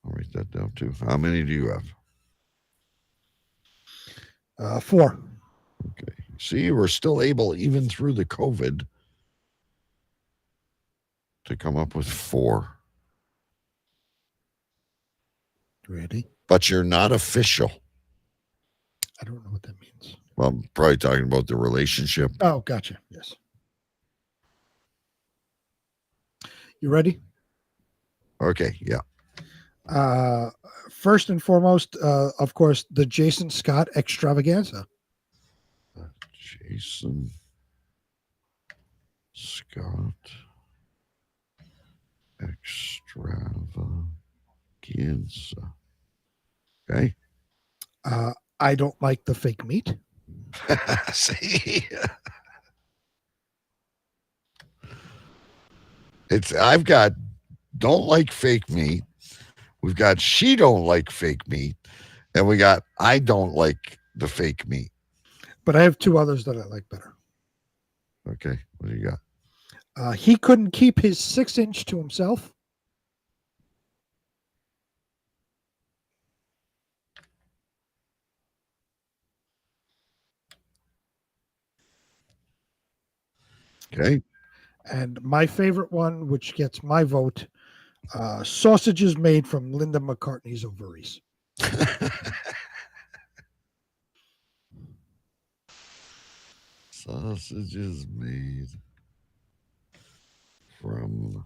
I'll write that down too. How many do you have? 4. Okay. See, we're still able, even through the COVID, to come up with 4. Ready? But you're not official. I don't know what that means. Well, I'm probably talking about the relationship. Oh, gotcha. Yes. You ready? Okay, yeah. First and foremost, of course, the Jason Scott extravaganza. Jason Scott Extravaganza. Okay. I don't like the fake meat. See? I've got don't like fake meat. We've got she don't like fake meat. And we got I don't like the fake meat. But I have two others that I like better. Okay. What do you got? He couldn't keep his 6-inch to himself. Okay. And my favorite one, which gets my vote, sausages made from Linda McCartney's ovaries. Sausages made from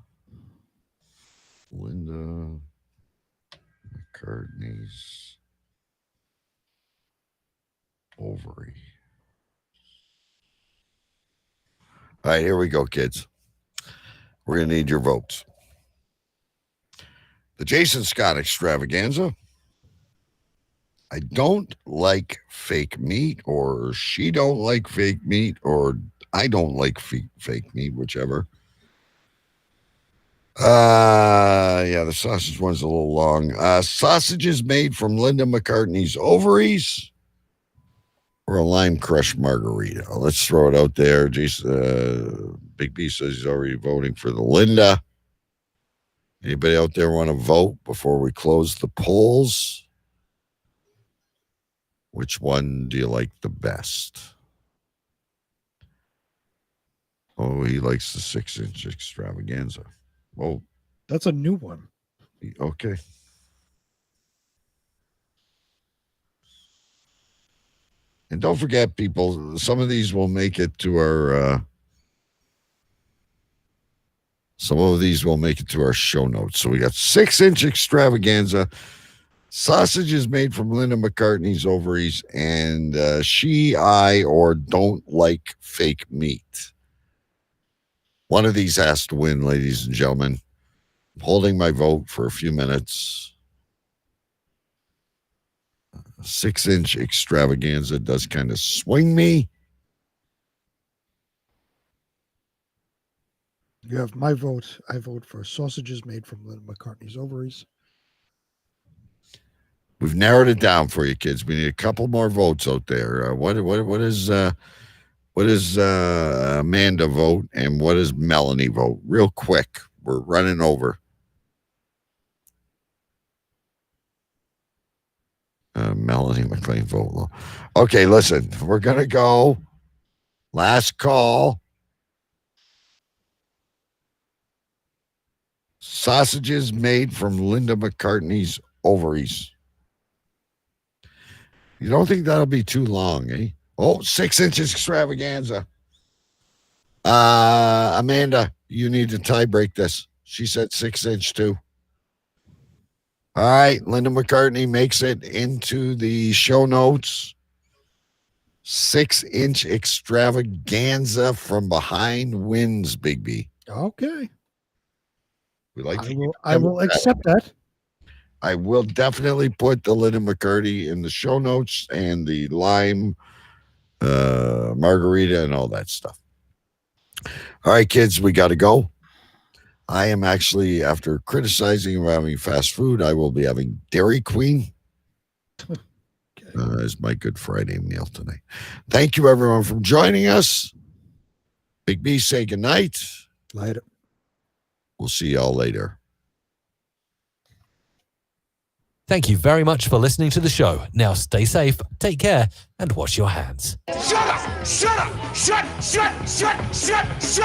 Linda McCartney's ovary. All right, here we go, kids. We're going to need your votes. The Jason Scott Extravaganza. I don't like fake meat, or she don't like fake meat, or I don't like fake meat, whichever. Yeah, the sausage one's a little long. Sausages made from Linda McCartney's ovaries, or a lime crushed margarita. Let's throw it out there. Jason, Big B says he's already voting for the Linda. Anybody out there want to vote before we close the polls? Which one do you like the best? Oh, he likes the 6-inch extravaganza. Oh, that's a new one. Okay. And don't forget, people, some of these will make it to our show notes. So we got 6-inch extravaganza, sausages made from Linda McCartney's ovaries, and I don't like fake meat. One of these has to win, ladies and gentlemen. I'm holding my vote for a few minutes. 6-inch extravaganza does kind of swing me. You have my vote. I vote for sausages made from Linda McCartney's ovaries. We've narrowed it down for you, kids. We need a couple more votes out there. What is Amanda vote, and what does Melanie vote? Real quick, we're running over. Melanie McLean vote low. Okay, listen, we're gonna go. Last call. Sausages made from Linda McCartney's ovaries. You don't think that'll be too long, eh? Oh, 6-inch extravaganza. Amanda, you need to tie break this. She said 6-inch too. All right, Linda McCartney makes it into the show notes. 6-inch extravaganza from behind wins, Big B. Okay. We like. I will accept that. I will definitely put the Linda McCartney in the show notes and the lime margarita and all that stuff. All right, kids, we got to go. I am actually, after criticizing about having fast food, I will be having Dairy Queen as my Good Friday meal tonight. Thank you, everyone, for joining us. Big B, say goodnight. Later. We'll see y'all later. Thank you very much for listening to the show. Now stay safe, take care, and wash your hands. Shut up! Shut up! Shut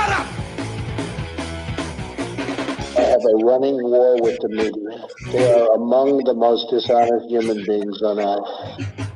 up! I have a running war with the media. They are among the most dishonest human beings on earth.